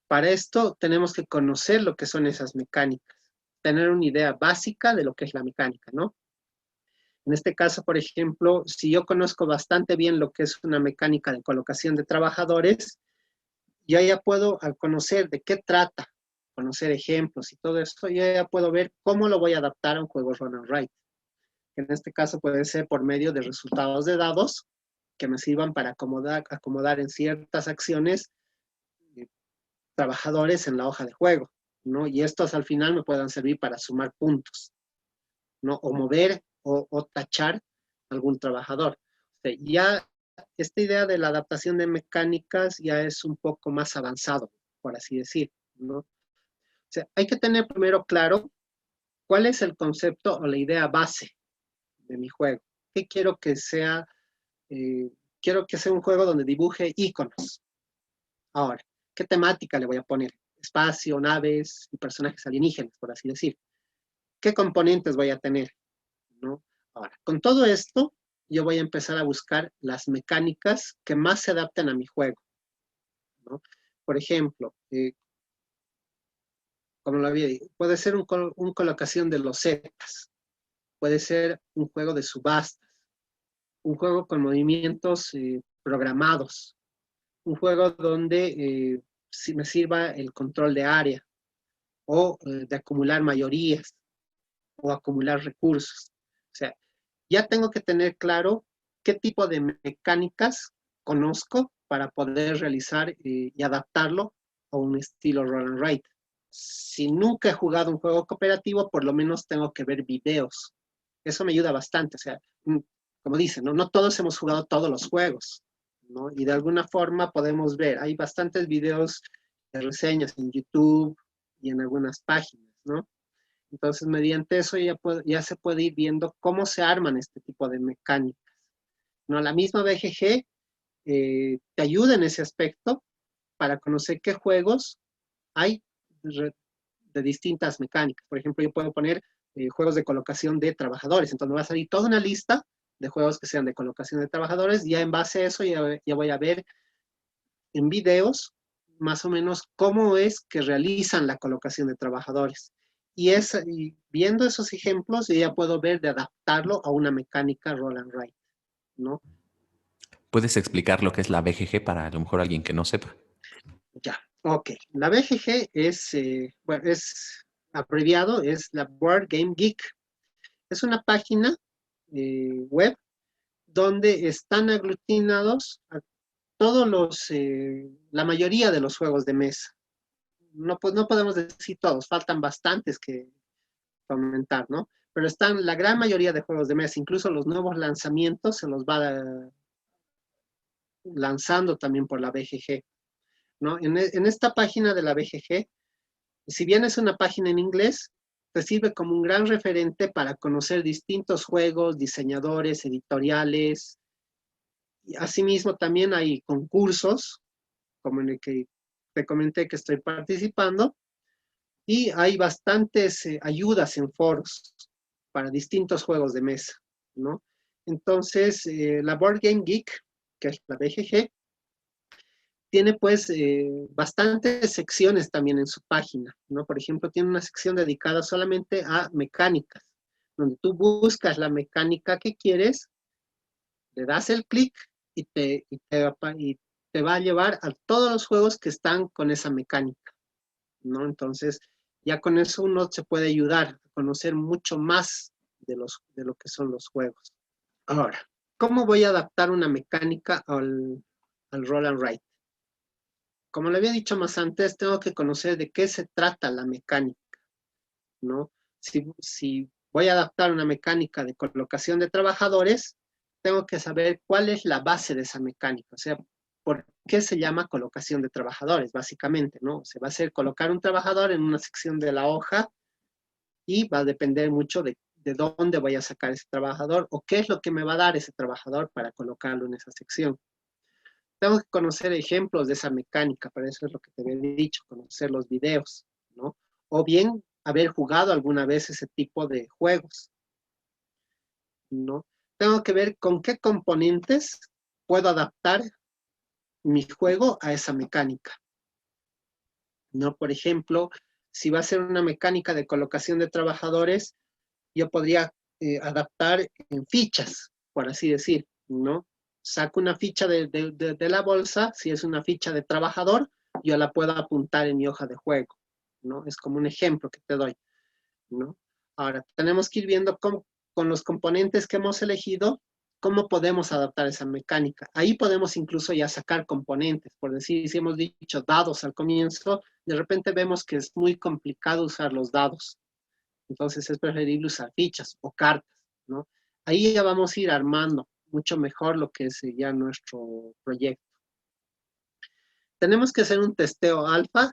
Para esto tenemos que conocer lo que son esas mecánicas, tener una idea básica de lo que es la mecánica, ¿no? En este caso, por ejemplo, si yo conozco bastante bien lo que es una mecánica de colocación de trabajadores, yo ya puedo, al conocer de qué trata, conocer ejemplos y todo esto, yo ya puedo ver cómo lo voy a adaptar a un juego Run and Write. En este caso puede ser por medio de resultados de dados que me sirvan para acomodar en ciertas acciones trabajadores en la hoja de juego, ¿no? Y estos al final me puedan servir para sumar puntos, ¿no? O mover o tachar algún trabajador. O sea, ya esta idea de la adaptación de mecánicas ya es un poco más avanzado, por así decir, ¿no? O sea, hay que tener primero claro cuál es el concepto o la idea base de mi juego. qué quiero que sea? Quiero que sea un juego donde dibuje iconos. Ahora, ¿qué temática le voy a poner? Espacio, naves y personajes alienígenas, por así decir. ¿Qué componentes voy a tener? ¿No? Ahora, con todo esto, yo voy a empezar a buscar las mecánicas que más se adapten a mi juego, ¿no? Por ejemplo, como lo había dicho, puede ser un colocación de los zetas, puede ser un juego de subastas, un juego con movimientos programados, un juego donde si me sirva el control de área o de acumular mayorías o acumular recursos. O sea, ya tengo que tener claro qué tipo de mecánicas conozco para poder realizar y adaptarlo a un estilo roll and write. Si nunca he jugado un juego cooperativo, por lo menos tengo que ver videos. Eso me ayuda bastante. O sea, como dicen, ¿no? No todos hemos jugado todos los juegos, ¿no? Y de alguna forma podemos ver, hay bastantes videos de reseñas en YouTube y en algunas páginas, ¿no? Entonces, mediante eso ya se puede ir viendo cómo se arman este tipo de mecánicas, ¿no? La misma BGG te ayuda en ese aspecto para conocer qué juegos hay de distintas mecánicas. Por ejemplo, yo puedo poner juegos de colocación de trabajadores. Entonces me va a salir toda una lista de juegos que sean de colocación de trabajadores. Ya en base a eso ya voy a ver en videos más o menos cómo es que realizan la colocación de trabajadores. Y viendo esos ejemplos, ya puedo ver de adaptarlo a una mecánica roll and write, ¿no? ¿Puedes explicar lo que es la BGG para a lo mejor alguien que no sepa? Ya, ok. La BGG bueno, es abreviado, es la Board Game Geek. Es una página web donde están aglutinados a la mayoría de los juegos de mesa. No, pues, no podemos decir todos, faltan bastantes que comentar, ¿no? Pero están la gran mayoría de juegos de mesa, incluso los nuevos lanzamientos se los va lanzando también por la BGG, ¿no? En esta página de la BGG, si bien es una página en inglés, te sirve como un gran referente para conocer distintos juegos, diseñadores, editoriales. Y asimismo, también hay concursos, como en el que te comenté que estoy participando, y hay bastantes ayudas en foros para distintos juegos de mesa, ¿no? Entonces, la Board Game Geek, que es la BGG, tiene pues bastantes secciones también en su página, ¿no? Por ejemplo, tiene una sección dedicada solamente a mecánicas, donde tú buscas la mecánica que quieres, le das el clic y te va a llevar a todos los juegos que están con esa mecánica, ¿no? Entonces, ya con eso uno se puede ayudar a conocer mucho más de lo que son los juegos. Ahora, ¿cómo voy a adaptar una mecánica al roll and write? Como le había dicho más antes, tengo que conocer de qué se trata la mecánica, ¿no? Si voy a adaptar una mecánica de colocación de trabajadores, tengo que saber cuál es la base de esa mecánica, o sea, por qué se llama colocación de trabajadores, básicamente, ¿no? Se va a hacer colocar un trabajador en una sección de la hoja y va a depender mucho de dónde voy a sacar ese trabajador o qué es lo que me va a dar ese trabajador para colocarlo en esa sección. Tengo que conocer ejemplos de esa mecánica, para eso es lo que te había dicho, conocer los videos, ¿no? O bien haber jugado alguna vez ese tipo de juegos, ¿no? Tengo que ver con qué componentes puedo adaptar mi juego a esa mecánica, ¿no? Por ejemplo, si va a ser una mecánica de colocación de trabajadores, yo podría adaptar en fichas, por así decir, ¿no? Saco una ficha de la bolsa, si es una ficha de trabajador, yo la puedo apuntar en mi hoja de juego, ¿no? Es como un ejemplo que te doy, ¿no? Ahora, tenemos que ir viendo cómo, con los componentes que hemos elegido, cómo podemos adaptar esa mecánica. Ahí podemos incluso ya sacar componentes, por decir, si hemos dicho dados al comienzo, de repente vemos que es muy complicado usar los dados. Entonces es preferible usar fichas o cartas, ¿no? Ahí ya vamos a ir armando mucho mejor lo que es ya nuestro proyecto. Tenemos que hacer un testeo alfa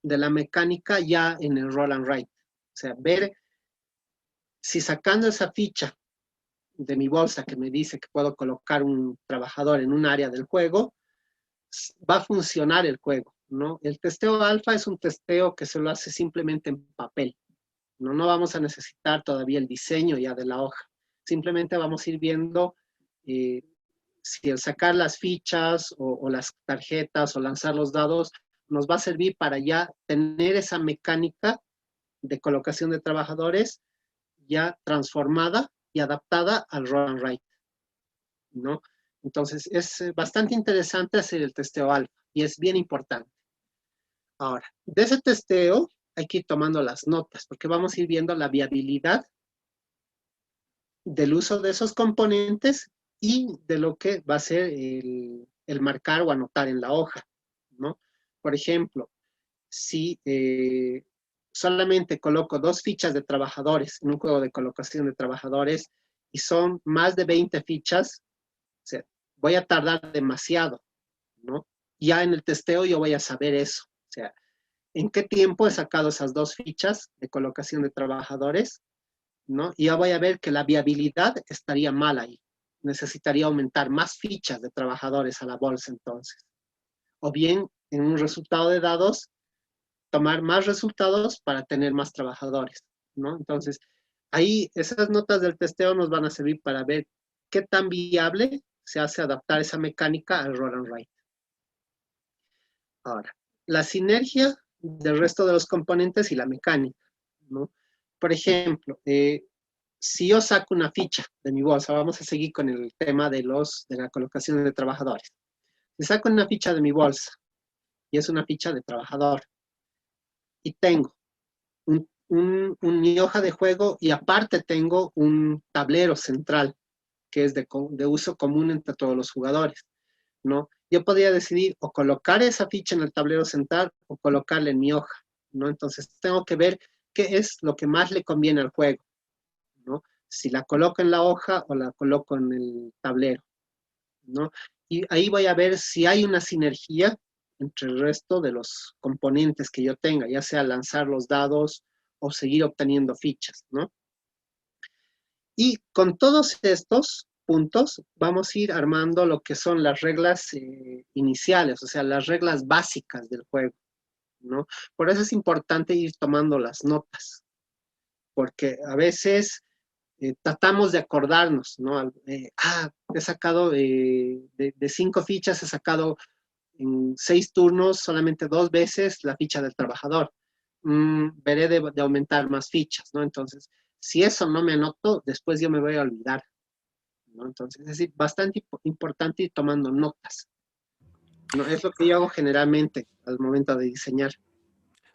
de la mecánica ya en el roll and write. O sea, ver si sacando esa ficha de mi bolsa que me dice que puedo colocar un trabajador en un área del juego, va a funcionar el juego, ¿no? El testeo alfa es un testeo que se lo hace simplemente en papel, ¿no? No vamos a necesitar todavía el diseño ya de la hoja. Simplemente vamos a ir viendo si el sacar las fichas o las tarjetas o lanzar los dados nos va a servir para ya tener esa mecánica de colocación de trabajadores ya transformada y adaptada al roll and write, ¿no? Entonces, es bastante interesante hacer el testeo alfa y es bien importante. Ahora, de ese testeo hay que ir tomando las notas porque vamos a ir viendo la viabilidad del uso de esos componentes y de lo que va a ser el marcar o anotar en la hoja, ¿no? Por ejemplo, si solamente coloco 2 fichas de trabajadores en un juego de colocación de trabajadores y son más de 20 fichas, o sea, voy a tardar demasiado, ¿no? Ya en el testeo yo voy a saber eso, o sea, en qué tiempo he sacado esas 2 fichas de colocación de trabajadores, ¿no? Y ya voy a ver que la viabilidad estaría mal ahí. Necesitaría aumentar más fichas de trabajadores a la bolsa entonces. O bien, en un resultado de dados, tomar más resultados para tener más trabajadores, ¿no? Entonces, ahí esas notas del testeo nos van a servir para ver qué tan viable se hace adaptar esa mecánica al roll and write. Ahora, la sinergia del resto de los componentes y la mecánica, ¿no? Por ejemplo, si yo saco una ficha de mi bolsa, vamos a seguir con el tema de la colocación de trabajadores. Si saco una ficha de mi bolsa y es una ficha de trabajador y tengo mi hoja de juego y aparte tengo un tablero central que es de uso común entre todos los jugadores, ¿no? Yo podría decidir o colocar esa ficha en el tablero central o colocarla en mi hoja, ¿no? Entonces tengo que ver qué es lo que más le conviene al juego, ¿no? Si la coloco en la hoja o la coloco en el tablero, ¿no? Y ahí voy a ver si hay una sinergia entre el resto de los componentes que yo tenga, ya sea lanzar los dados o seguir obteniendo fichas, ¿no? Y con todos estos puntos vamos a ir armando lo que son las reglas iniciales, o sea, las reglas básicas del juego, ¿no? Por eso es importante ir tomando las notas, porque a veces tratamos de acordarnos, ¿no? He sacado de 5 fichas, he sacado en 6 turnos solamente 2 veces la ficha del trabajador. Veré de aumentar más fichas, ¿no? Entonces, si eso no me anoto, después yo me voy a olvidar, ¿no? Entonces, es decir, bastante importante ir tomando notas, ¿no? Es lo que yo hago generalmente al momento de diseñar.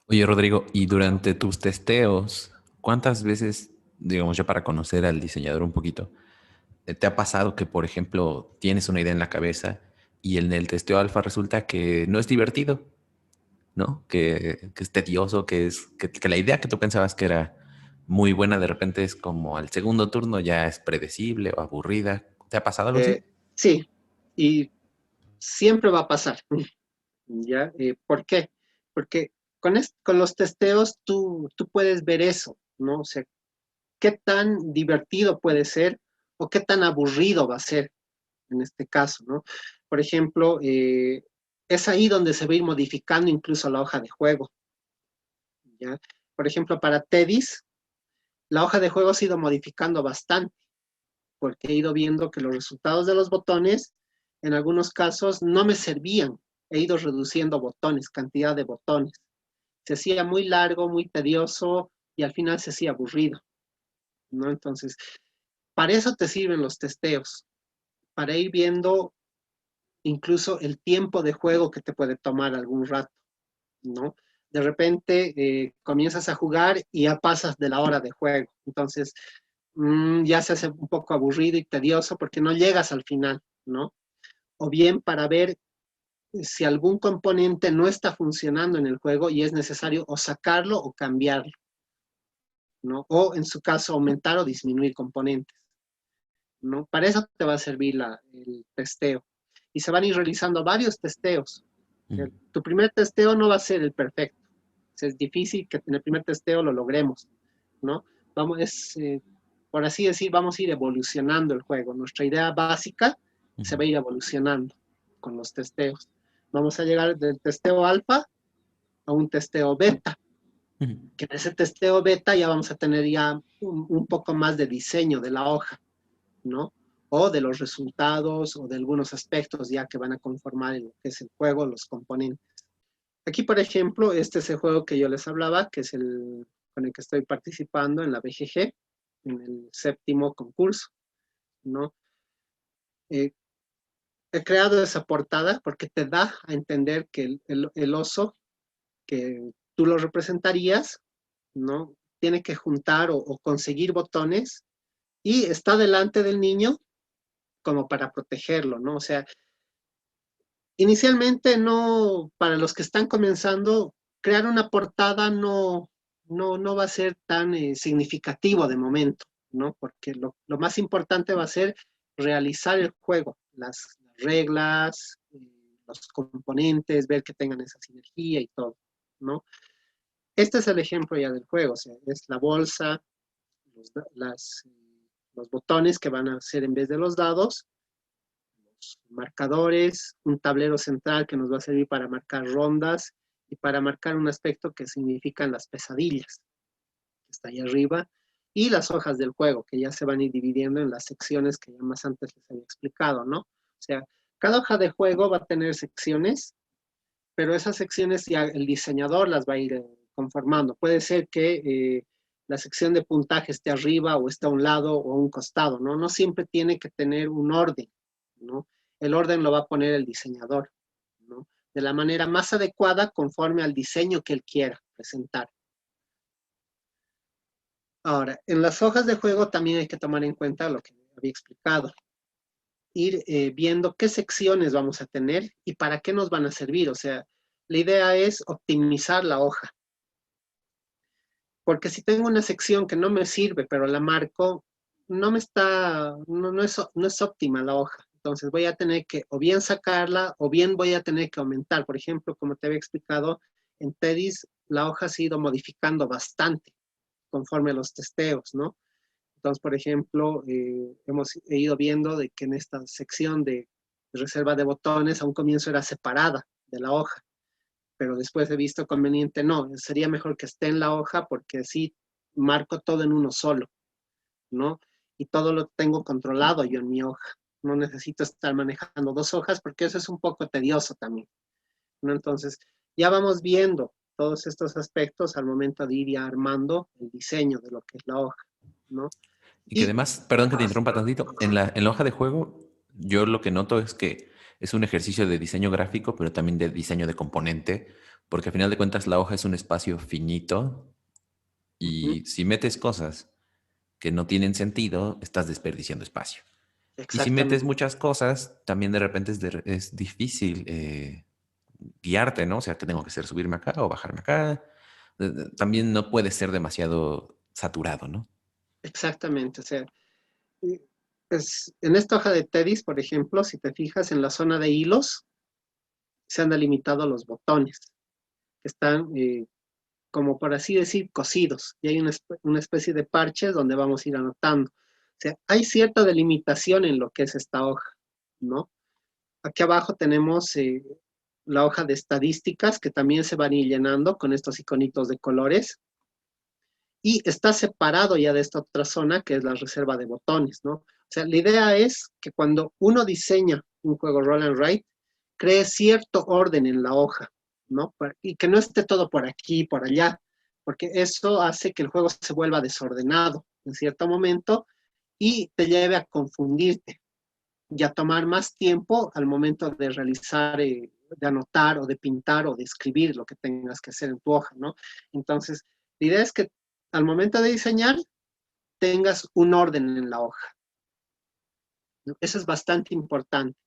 Oye, Rodrigo, y durante tus testeos, ¿cuántas veces, digamos, ya para conocer al diseñador un poquito, te ha pasado que, por ejemplo, tienes una idea en la cabeza y en el testeo alfa resulta que no es divertido, ¿no? Que es tedioso, que la idea que tú pensabas que era muy buena, de repente es como al segundo turno ya es predecible o aburrida. ¿Te ha pasado algo así? Sí, y siempre va a pasar, ¿ya? ¿Por qué? Porque con los testeos tú puedes ver eso, ¿no? O sea, qué tan divertido puede ser o qué tan aburrido va a ser en este caso, ¿no? Por ejemplo, es ahí donde se va a ir modificando incluso la hoja de juego, ¿ya? Por ejemplo, para Teddy's, la hoja de juego se ha ido modificando bastante, porque he ido viendo que los resultados de los botones, en algunos casos, no me servían. He ido reduciendo botones, cantidad de botones. Se hacía muy largo, muy tedioso y al final se hacía aburrido, ¿no? Entonces, para eso te sirven los testeos, para ir viendo incluso el tiempo de juego que te puede tomar algún rato, ¿no? De repente comienzas a jugar y ya pasas de la hora de juego. Entonces, ya se hace un poco aburrido y tedioso porque no llegas al final, ¿no? O bien para ver si algún componente no está funcionando en el juego y es necesario o sacarlo o cambiarlo, ¿no? O en su caso aumentar o disminuir componentes, ¿no? Para eso te va a servir el testeo. Y se van a ir realizando varios testeos. Mm. Tu primer testeo no va a ser el perfecto. Es difícil que en el primer testeo lo logremos, ¿no? Vamos, por así decir, vamos a ir evolucionando el juego. Nuestra idea básica se va a ir evolucionando con los testeos. Vamos a llegar del testeo alfa a un testeo beta, que en ese testeo beta ya vamos a tener ya un poco más de diseño de la hoja, ¿no? O de los resultados o de algunos aspectos ya que van a conformar lo que es el juego, los componentes. Aquí, por ejemplo, este es el juego que yo les hablaba, que es el con el que estoy participando en la BGG, en el 7º concurso, ¿no? He creado esa portada porque te da a entender que el oso que tú lo representarías, ¿no? Tiene que juntar o conseguir botones y está delante del niño como para protegerlo, ¿no? O sea, inicialmente no, para los que están comenzando, crear una portada no va a ser tan significativo de momento, ¿no? Porque lo más importante va a ser realizar el juego, las reglas, los componentes, ver que tengan esa sinergia y todo, ¿no? Este es el ejemplo ya del juego, o sea, es la bolsa, los, los botones que van a ser en vez de los dados, marcadores, un tablero central que nos va a servir para marcar rondas y para marcar un aspecto que significan las pesadillas, que está ahí arriba, y las hojas del juego, que ya se van a ir dividiendo en las secciones que ya más antes les había explicado, ¿no? O sea, cada hoja de juego va a tener secciones, pero esas secciones ya el diseñador las va a ir conformando. Puede ser que la sección de puntaje esté arriba o esté a un lado o a un costado, ¿no? No siempre tiene que tener un orden, ¿no? El orden lo va a poner el diseñador, ¿no? De la manera más adecuada conforme al diseño que él quiera presentar. Ahora, en las hojas de juego también hay que tomar en cuenta lo que había explicado. Ir viendo qué secciones vamos a tener y para qué nos van a servir. O sea, la idea es optimizar la hoja. Porque si tengo una sección que no me sirve, pero la marco, no es óptima la hoja. Entonces voy a tener que o bien sacarla o bien voy a tener que aumentar. Por ejemplo, como te había explicado, en Teddy's la hoja se ha ido modificando bastante conforme a los testeos, ¿no? Entonces, por ejemplo, he ido viendo de que en esta sección de reserva de botones a un comienzo era separada de la hoja, pero después he visto conveniente, no, sería mejor que esté en la hoja porque así marco todo en uno solo, ¿no? Y todo lo tengo controlado yo en mi hoja. No necesito estar manejando dos hojas porque eso es un poco tedioso también, ¿no? Entonces, ya vamos viendo todos estos aspectos al momento de ir ya armando el diseño de lo que es la hoja, ¿no? Y que Y además, perdón que te interrumpa tantito, en la hoja de juego, yo lo que noto es que es un ejercicio de diseño gráfico, pero también de diseño de componente, porque al final de cuentas la hoja es un espacio finito uh-huh, y si metes cosas que no tienen sentido, estás desperdiciando espacio. Y si metes exactamente. muchas cosas, también de repente es difícil guiarte, ¿no? O sea, que tengo que hacer subirme acá o bajarme acá. También no puede ser demasiado saturado, ¿no? Exactamente, o sea, en esta hoja de Teddy's, por ejemplo, si te fijas en la zona de hilos, se han delimitado los botones, que están, como por así decir, cosidos, y hay una especie de parches donde vamos a ir anotando. O sea, hay cierta delimitación en lo que es esta hoja, ¿no? Aquí abajo tenemos la hoja de estadísticas, que también se van a ir llenando con estos iconitos de colores, y está separado ya de esta otra zona que es la reserva de botones, ¿no? O sea, la idea es que cuando uno diseña un juego roll and write, cree cierto orden en la hoja, ¿no? Y que no esté todo por aquí, por allá, porque eso hace que el juego se vuelva desordenado en cierto momento y te lleve a confundirte y a tomar más tiempo al momento de realizar, de anotar o de pintar o de escribir lo que tengas que hacer en tu hoja, ¿no? Entonces, la idea es que al momento de diseñar tengas un orden en la hoja, ¿no? Eso es bastante importante.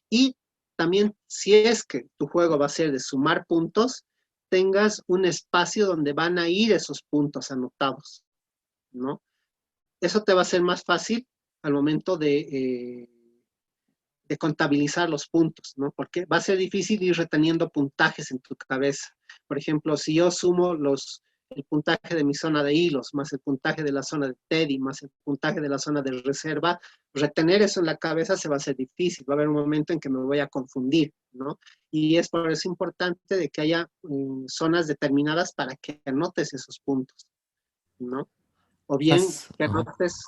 Y también, si es que tu juego va a ser de sumar puntos, tengas un espacio donde van a ir esos puntos anotados, ¿no? Eso te va a ser más fácil al momento de contabilizar los puntos, ¿no? Porque va a ser difícil ir reteniendo puntajes en tu cabeza. Por ejemplo, si yo sumo el puntaje de mi zona de hilos, más el puntaje de la zona de Teddy, más el puntaje de la zona de reserva, retener eso en la cabeza se va a hacer difícil, va a haber un momento en que me voy a confundir, ¿no? Y es por eso importante de que haya zonas determinadas para que anotes esos puntos, ¿no? O bien ¿Usas, que ajá, anotes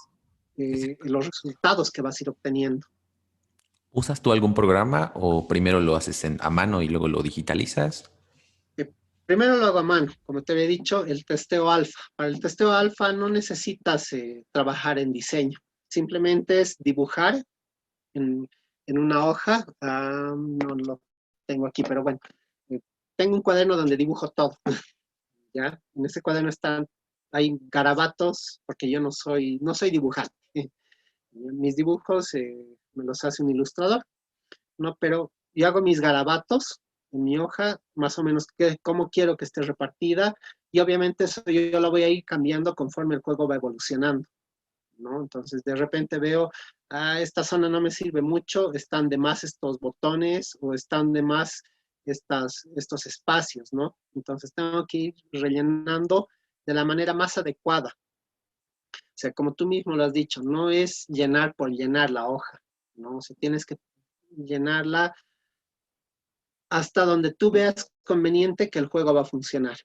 sí, sí. los resultados que vas a ir obteniendo. ¿Usas tú algún programa o primero lo haces a mano y luego lo digitalizas? Eh, Primero lo hago a mano, como te había dicho, el testeo alfa. Para el testeo alfa no necesitas trabajar en diseño, simplemente es dibujar en, en una hoja. No lo tengo aquí, pero bueno, eh, tengo un cuaderno donde dibujo todo, ¿ya? En ese cuaderno hay garabatos, porque yo no soy dibujante. Mis dibujos me los hace un ilustrador, ¿no? Pero yo hago mis garabatos en mi hoja, más o menos cómo quiero que esté repartida, y obviamente eso yo lo voy a ir cambiando conforme el juego va evolucionando, ¿no? Entonces de repente veo, esta zona no me sirve mucho, están de más estos botones o están de más estos espacios, ¿no? Entonces tengo que ir rellenando de la manera más adecuada. O sea, como tú mismo lo has dicho, no es llenar por llenar la hoja, ¿no? O sea, tienes que llenarla hasta donde tú veas conveniente que el juego va a funcionar,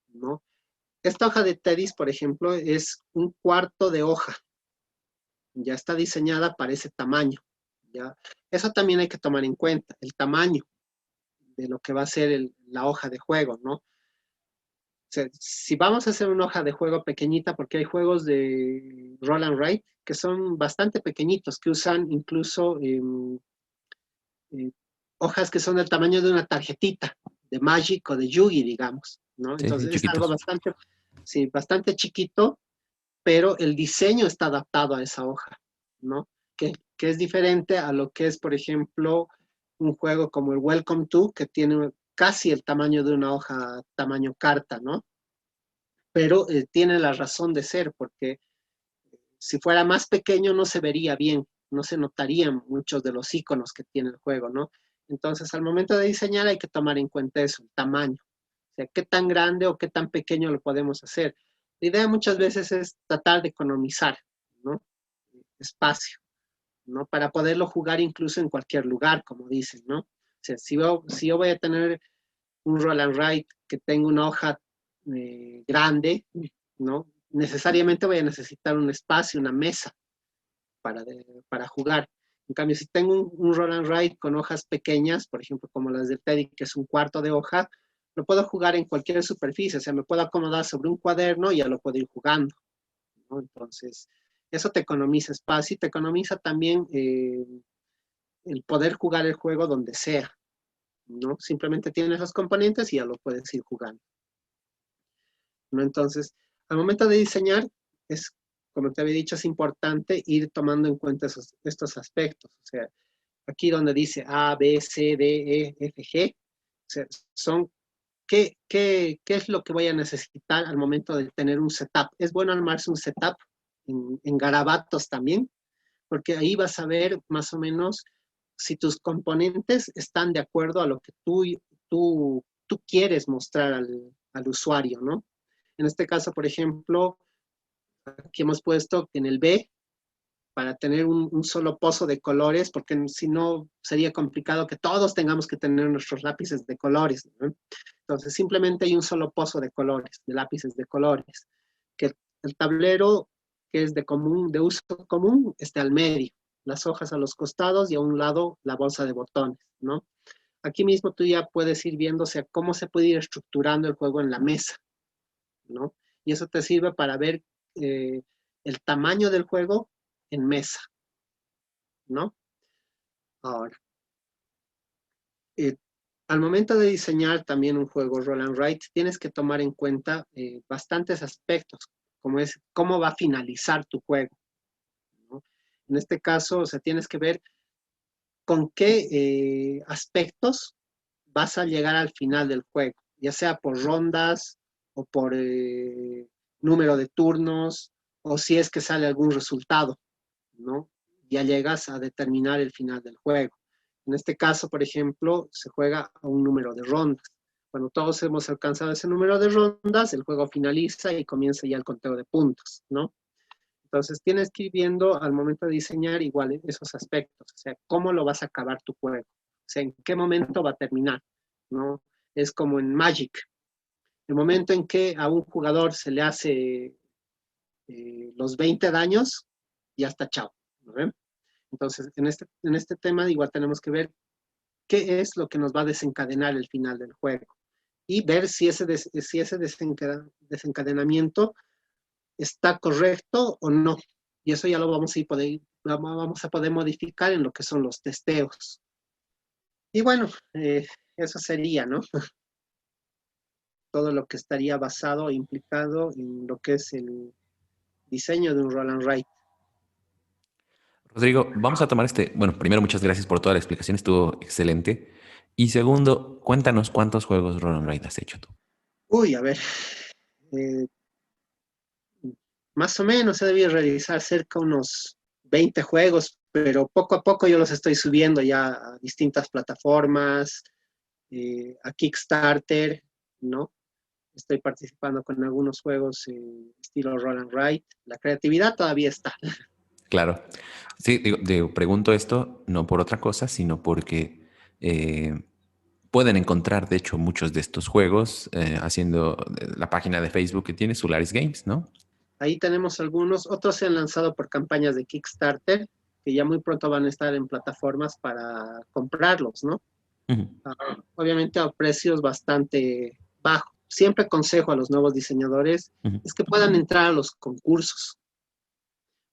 ¿no? Esta hoja de Teddy's, por ejemplo, es un cuarto de hoja. Ya está diseñada para ese tamaño, ¿ya? Eso también hay que tomar en cuenta, el tamaño de lo que va a ser la hoja de juego, ¿no? O sea, si vamos a hacer una hoja de juego pequeñita, porque hay juegos de roll and write que son bastante pequeñitos, que usan incluso eh, hojas que son del tamaño de una tarjetita de Magic o de Yugi, digamos, ¿no? Sí, sí, Entonces es algo chiquitos. bastante, sí, bastante chiquito, pero el diseño está adaptado a esa hoja, ¿no? Que es diferente a lo que es, por ejemplo, un juego como el Welcome to, que tiene casi el tamaño de una hoja, tamaño carta, ¿no? Pero tiene la razón de ser, porque si fuera más pequeño no se vería bien, no se notarían muchos de los iconos que tiene el juego, ¿no? Entonces, al momento de diseñar hay que tomar en cuenta eso, el tamaño. O sea, qué tan grande o qué tan pequeño lo podemos hacer. La idea muchas veces es tratar de economizar, ¿no? Espacio, ¿no? Para poderlo jugar incluso en cualquier lugar, como dicen, ¿no? O sea, si yo voy a tener un roll and write que tenga una hoja grande, ¿no? Necesariamente voy a necesitar un espacio, una mesa para jugar. En cambio, si tengo un roll and write con hojas pequeñas, por ejemplo, como las de Teddy, que es un cuarto de hoja, lo puedo jugar en cualquier superficie, o sea, me puedo acomodar sobre un cuaderno y ya lo puedo ir jugando, ¿no? Entonces, eso te economiza espacio y te economiza también el poder jugar el juego donde sea, ¿no? Simplemente tienes los componentes y ya lo puedes ir jugando, ¿no? Entonces, al momento de diseñar, es, como te había dicho, es importante ir tomando en cuenta estos aspectos. O sea, aquí donde dice A, B, C, D, E, F, G, o sea, son qué es lo que voy a necesitar al momento de tener un setup. Es bueno armarse un setup en garabatos también, porque ahí vas a ver más o menos si tus componentes están de acuerdo a lo que tú quieres mostrar al usuario, ¿no? En este caso, por ejemplo, aquí hemos puesto en el B para tener un solo pozo de colores, porque si no sería complicado que todos tengamos que tener nuestros lápices de colores, ¿no? Entonces, simplemente hay un solo pozo de colores, de lápices de colores. Que el tablero, que es de uso común, esté al medio, las hojas a los costados y a un lado la bolsa de botones, ¿no? Aquí mismo tú ya puedes ir viendo, o sea, cómo se puede ir estructurando el juego en la mesa, ¿no? Y eso te sirve para ver eh, el tamaño del juego en mesa, ¿no? Ahora, eh, al momento de diseñar también un juego roll and write, tienes que tomar en cuenta bastantes aspectos, como es cómo va a finalizar tu juego, ¿no? En este caso, o sea, tienes que ver con qué aspectos vas a llegar al final del juego, ya sea por rondas o por número de turnos, o si es que sale algún resultado, ¿no? Ya llegas a determinar el final del juego. En este caso, por ejemplo, se juega a un número de rondas. Cuando todos hemos alcanzado ese número de rondas, el juego finaliza y comienza ya el conteo de puntos, ¿no? Entonces tienes que ir viendo al momento de diseñar igual esos aspectos, o sea, cómo lo vas a acabar tu juego, o sea, en qué momento va a terminar, ¿no? Es como en Magic, el momento en que a un jugador se le hace los 20 daños, ya está chao, ¿no ven? Entonces, en este tema igual tenemos que ver qué es lo que nos va a desencadenar el final del juego y ver si ese desencadenamiento está correcto o no. Y eso ya lo vamos a poder modificar en lo que son los testeos. Y bueno, eso sería, ¿no? Todo lo que estaría basado e implicado en lo que es el diseño de un roll and write. Rodrigo, vamos a tomar bueno, primero muchas gracias por toda la explicación, estuvo excelente. Y segundo, cuéntanos cuántos juegos Roll and Ride has hecho tú. Uy, a ver, eh, más o menos se debía realizar cerca de unos 20 juegos, pero poco a poco yo los estoy subiendo ya a distintas plataformas, a Kickstarter, ¿no? Estoy participando con algunos juegos estilo Roll and Write. La creatividad todavía está. Claro. Sí, pregunto esto no por otra cosa, sino porque pueden encontrar, de hecho, muchos de estos juegos haciendo la página de Facebook que tiene Solaris Games, ¿no? Ahí tenemos algunos. Otros se han lanzado por campañas de Kickstarter, que ya muy pronto van a estar en plataformas para comprarlos, ¿no? Ujú. Obviamente a precios bastante bajos. Siempre aconsejo a los nuevos diseñadores es que puedan entrar a los concursos,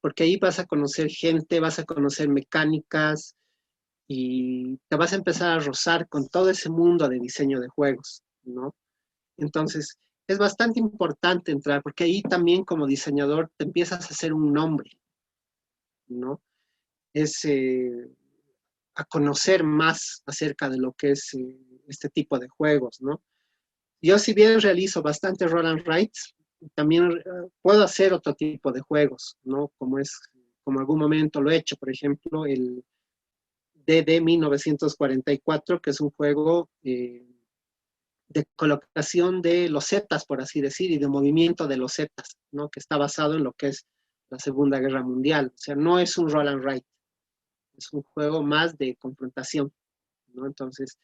porque ahí vas a conocer gente, vas a conocer mecánicas y te vas a empezar a rozar con todo ese mundo de diseño de juegos, ¿no? Entonces, es bastante importante entrar, porque ahí también como diseñador te empiezas a hacer un nombre, ¿no? Es a conocer más acerca de lo que es este tipo de juegos, ¿no? Yo si bien realizo bastante roll and writes, también puedo hacer otro tipo de juegos, ¿no? Como algún momento lo he hecho, por ejemplo, el DD 1944, que es un juego de colocación de losetas, por así decir, y de movimiento de losetas, ¿no? Que está basado en lo que es la Segunda Guerra Mundial. O sea, no es un roll and write, es un juego más de confrontación, ¿no? Entonces,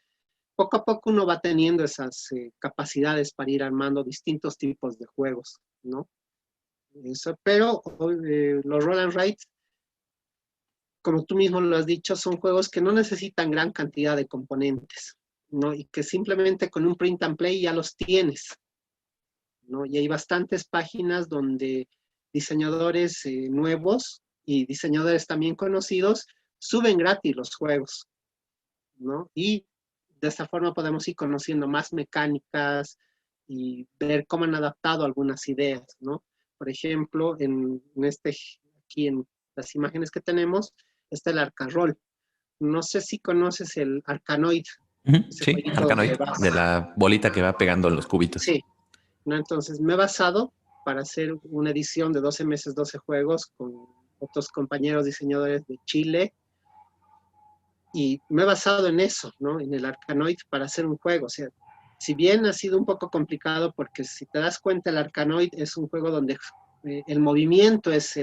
poco a poco uno va teniendo esas capacidades para ir armando distintos tipos de juegos, ¿no? Eso, pero los roll and write, como tú mismo lo has dicho, son juegos que no necesitan gran cantidad de componentes, ¿no? Y que simplemente con un print and play ya los tienes, ¿no? Y hay bastantes páginas donde diseñadores nuevos y diseñadores también conocidos suben gratis los juegos, ¿no? Y de esta forma podemos ir conociendo más mecánicas y ver cómo han adaptado algunas ideas, ¿no? Por ejemplo, aquí en las imágenes que tenemos, está el Arcarol. No sé si conoces el Arkanoid, ese Sí, jueguito Arkanoid, donde vas. de la bolita que va pegando los cubitos. Sí, ¿no? Entonces me he basado para hacer una edición de 12 meses, 12 juegos con otros compañeros diseñadores de Chile y me he basado en eso, ¿no? En el Arkanoid para hacer un juego. O sea, si bien ha sido un poco complicado porque si te das cuenta el Arkanoid es un juego donde el movimiento es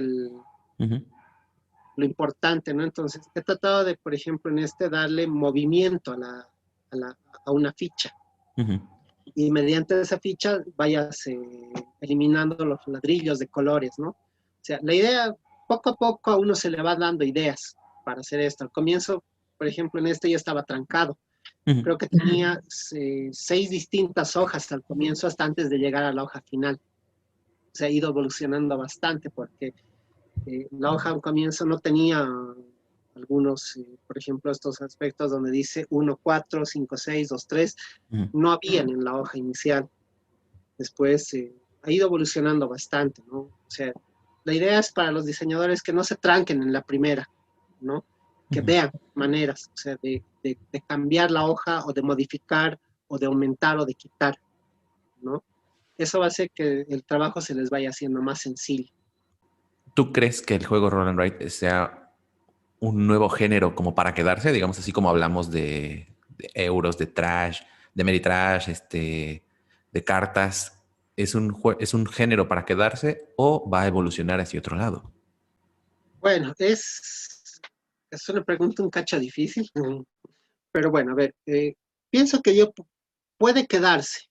lo importante, ¿no? Entonces he tratado de, por ejemplo, en darle movimiento a una ficha. Y mediante esa ficha vayas eliminando los ladrillos de colores, ¿no? O sea, la idea, poco a poco a uno se le va dando ideas para hacer esto. Al comienzo, por ejemplo, en ya estaba trancado. Creo que tenía 6 distintas hojas al comienzo hasta antes de llegar a la hoja final. O sea, ha ido evolucionando bastante porque la hoja al comienzo no tenía algunos, por ejemplo, estos aspectos donde dice 1, 4, 5, 6, 2, 3, no habían en la hoja inicial. Después ha ido evolucionando bastante, ¿no? O sea, la idea es para los diseñadores que no se tranquen en la primera, ¿no? Que vean maneras, o sea, de cambiar la hoja o de modificar o de aumentar o de quitar, ¿no? Eso va a hacer que el trabajo se les vaya haciendo más sencillo. ¿Tú crees que el juego Roll and Write sea un nuevo género como para quedarse? Digamos así como hablamos de euros, de trash, de Ameritrash, de cartas, es un género para quedarse o va a evolucionar hacia otro lado? Bueno, es una pregunta un cacho difícil, pero bueno, a ver, pienso que puede quedarse,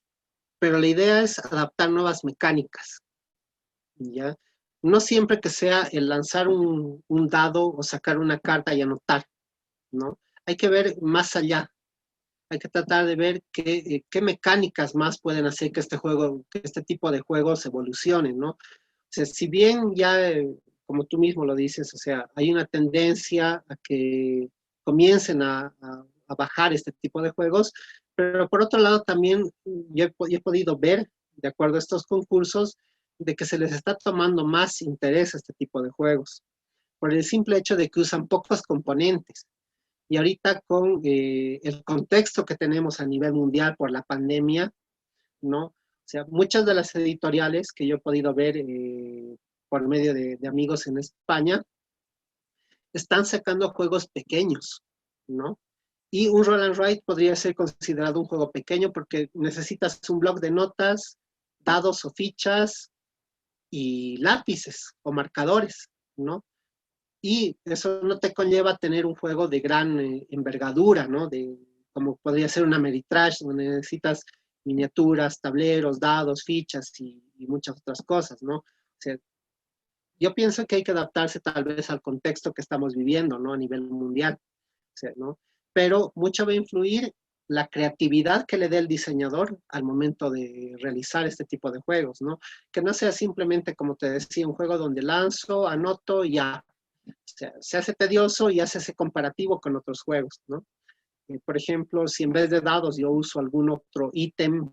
pero la idea es adaptar nuevas mecánicas, ¿ya? No siempre que sea el lanzar un dado o sacar una carta y anotar, ¿no? Hay que ver más allá, hay que tratar de ver qué mecánicas más pueden hacer que que este tipo de juegos evolucionen, ¿no? O sea, si bien ya, como tú mismo lo dices, o sea, hay una tendencia a que comiencen a bajar este tipo de juegos, pero por otro lado también yo he podido ver, de acuerdo a estos concursos, de que se les está tomando más interés a este tipo de juegos, por el simple hecho de que usan pocos componentes. Y ahorita con el contexto que tenemos a nivel mundial por la pandemia, ¿no? O sea, muchas de las editoriales que yo he podido ver por medio de amigos en España están sacando juegos pequeños, ¿no? Y un roll and write podría ser considerado un juego pequeño porque necesitas un bloc de notas, dados o fichas y lápices o marcadores, ¿no? Y eso no te conlleva tener un juego de gran envergadura, ¿no? Como podría ser una Ameritrash, donde necesitas miniaturas, tableros, dados, fichas y muchas otras cosas, ¿no? O sea, yo pienso que hay que adaptarse tal vez al contexto que estamos viviendo, ¿no? A nivel mundial, o sea, ¿no? Pero mucho va a influir la creatividad que le dé el diseñador al momento de realizar este tipo de juegos, ¿no? Que no sea simplemente, como te decía, un juego donde lanzo, anoto y ya. O sea, se hace tedioso y hace ese comparativo con otros juegos, ¿no? Por ejemplo, si en vez de dados yo uso algún otro ítem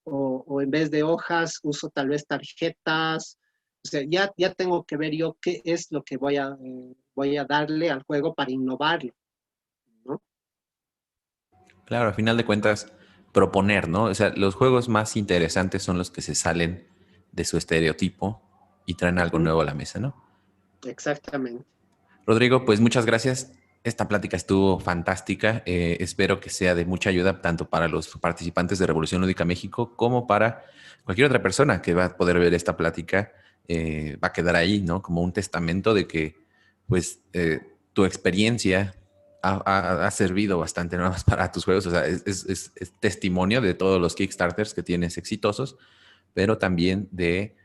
o en vez de hojas uso tal vez tarjetas, o sea, ya tengo que ver yo qué es lo que voy a darle al juego para innovarlo, ¿no? Claro, al final de cuentas, proponer, ¿no? O sea, los juegos más interesantes son los que se salen de su estereotipo y traen algo Ujú, nuevo a la mesa, ¿no? exactamente. Rodrigo, pues muchas gracias. Esta plática estuvo fantástica. Espero que sea de mucha ayuda tanto para los participantes de Revolución Lúdica México como para cualquier otra persona que va a poder ver esta plática. Va a quedar ahí, ¿no? Como un testamento de que, pues, tu experiencia ha servido bastante, no más para tus juegos. O sea, es testimonio de todos los Kickstarters que tienes exitosos, pero también de,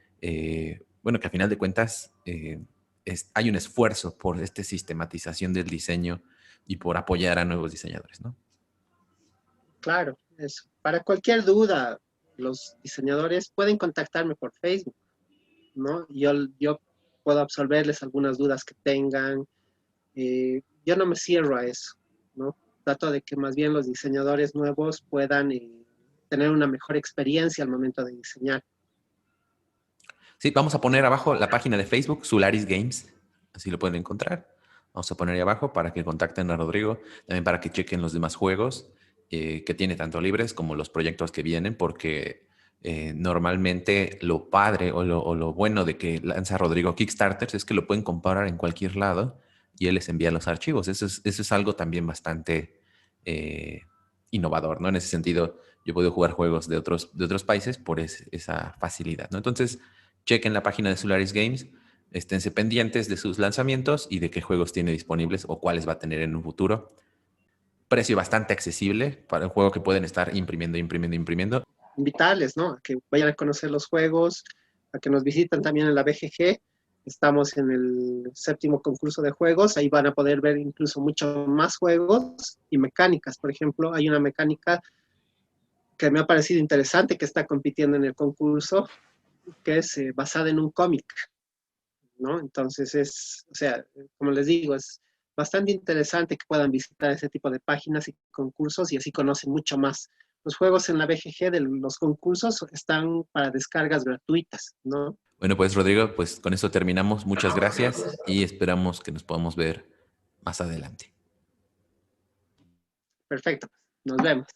bueno, que al final de cuentas hay un esfuerzo por esta sistematización del diseño y por apoyar a nuevos diseñadores, ¿no? Claro, eso. Para cualquier duda, los diseñadores pueden contactarme por Facebook, ¿no? Yo puedo absolverles algunas dudas que tengan. Yo no me cierro a eso, ¿no? Trato de que más bien los diseñadores nuevos puedan tener una mejor experiencia al momento de diseñar. Sí, vamos a poner abajo la página de Facebook, Solaris Games, así lo pueden encontrar. Vamos a poner ahí abajo para que contacten a Rodrigo, también para que chequen los demás juegos que tiene tanto libres como los proyectos que vienen, porque normalmente lo padre o lo bueno de que lanza Rodrigo Kickstarters es que lo pueden comprar en cualquier lado y él les envía los archivos. Eso es algo también bastante eh, innovador, ¿no? En ese sentido, yo puedo jugar juegos de otros países por esa facilidad, ¿no? Entonces, chequen la página de Solaris Games, esténse pendientes de sus lanzamientos y de qué juegos tiene disponibles o cuáles va a tener en un futuro. Precio bastante accesible para un juego que pueden estar imprimiendo, imprimiendo, imprimiendo. Invitarles, ¿no? A que vayan a conocer los juegos, a que nos visiten también en la BGG. Estamos en el séptimo concurso de juegos, ahí van a poder ver incluso mucho más juegos y mecánicas. Por ejemplo, hay una mecánica que me ha parecido interesante que está compitiendo en el concurso, que es basada en un cómic, ¿no? Entonces o sea, como les digo, es bastante interesante que puedan visitar ese tipo de páginas y concursos y así conocen mucho más. Los juegos en la BGG de los concursos están para descargas gratuitas, ¿no? Bueno, pues Rodrigo, pues con eso terminamos. Muchas gracias y esperamos que nos podamos ver más adelante. Perfecto, nos vemos.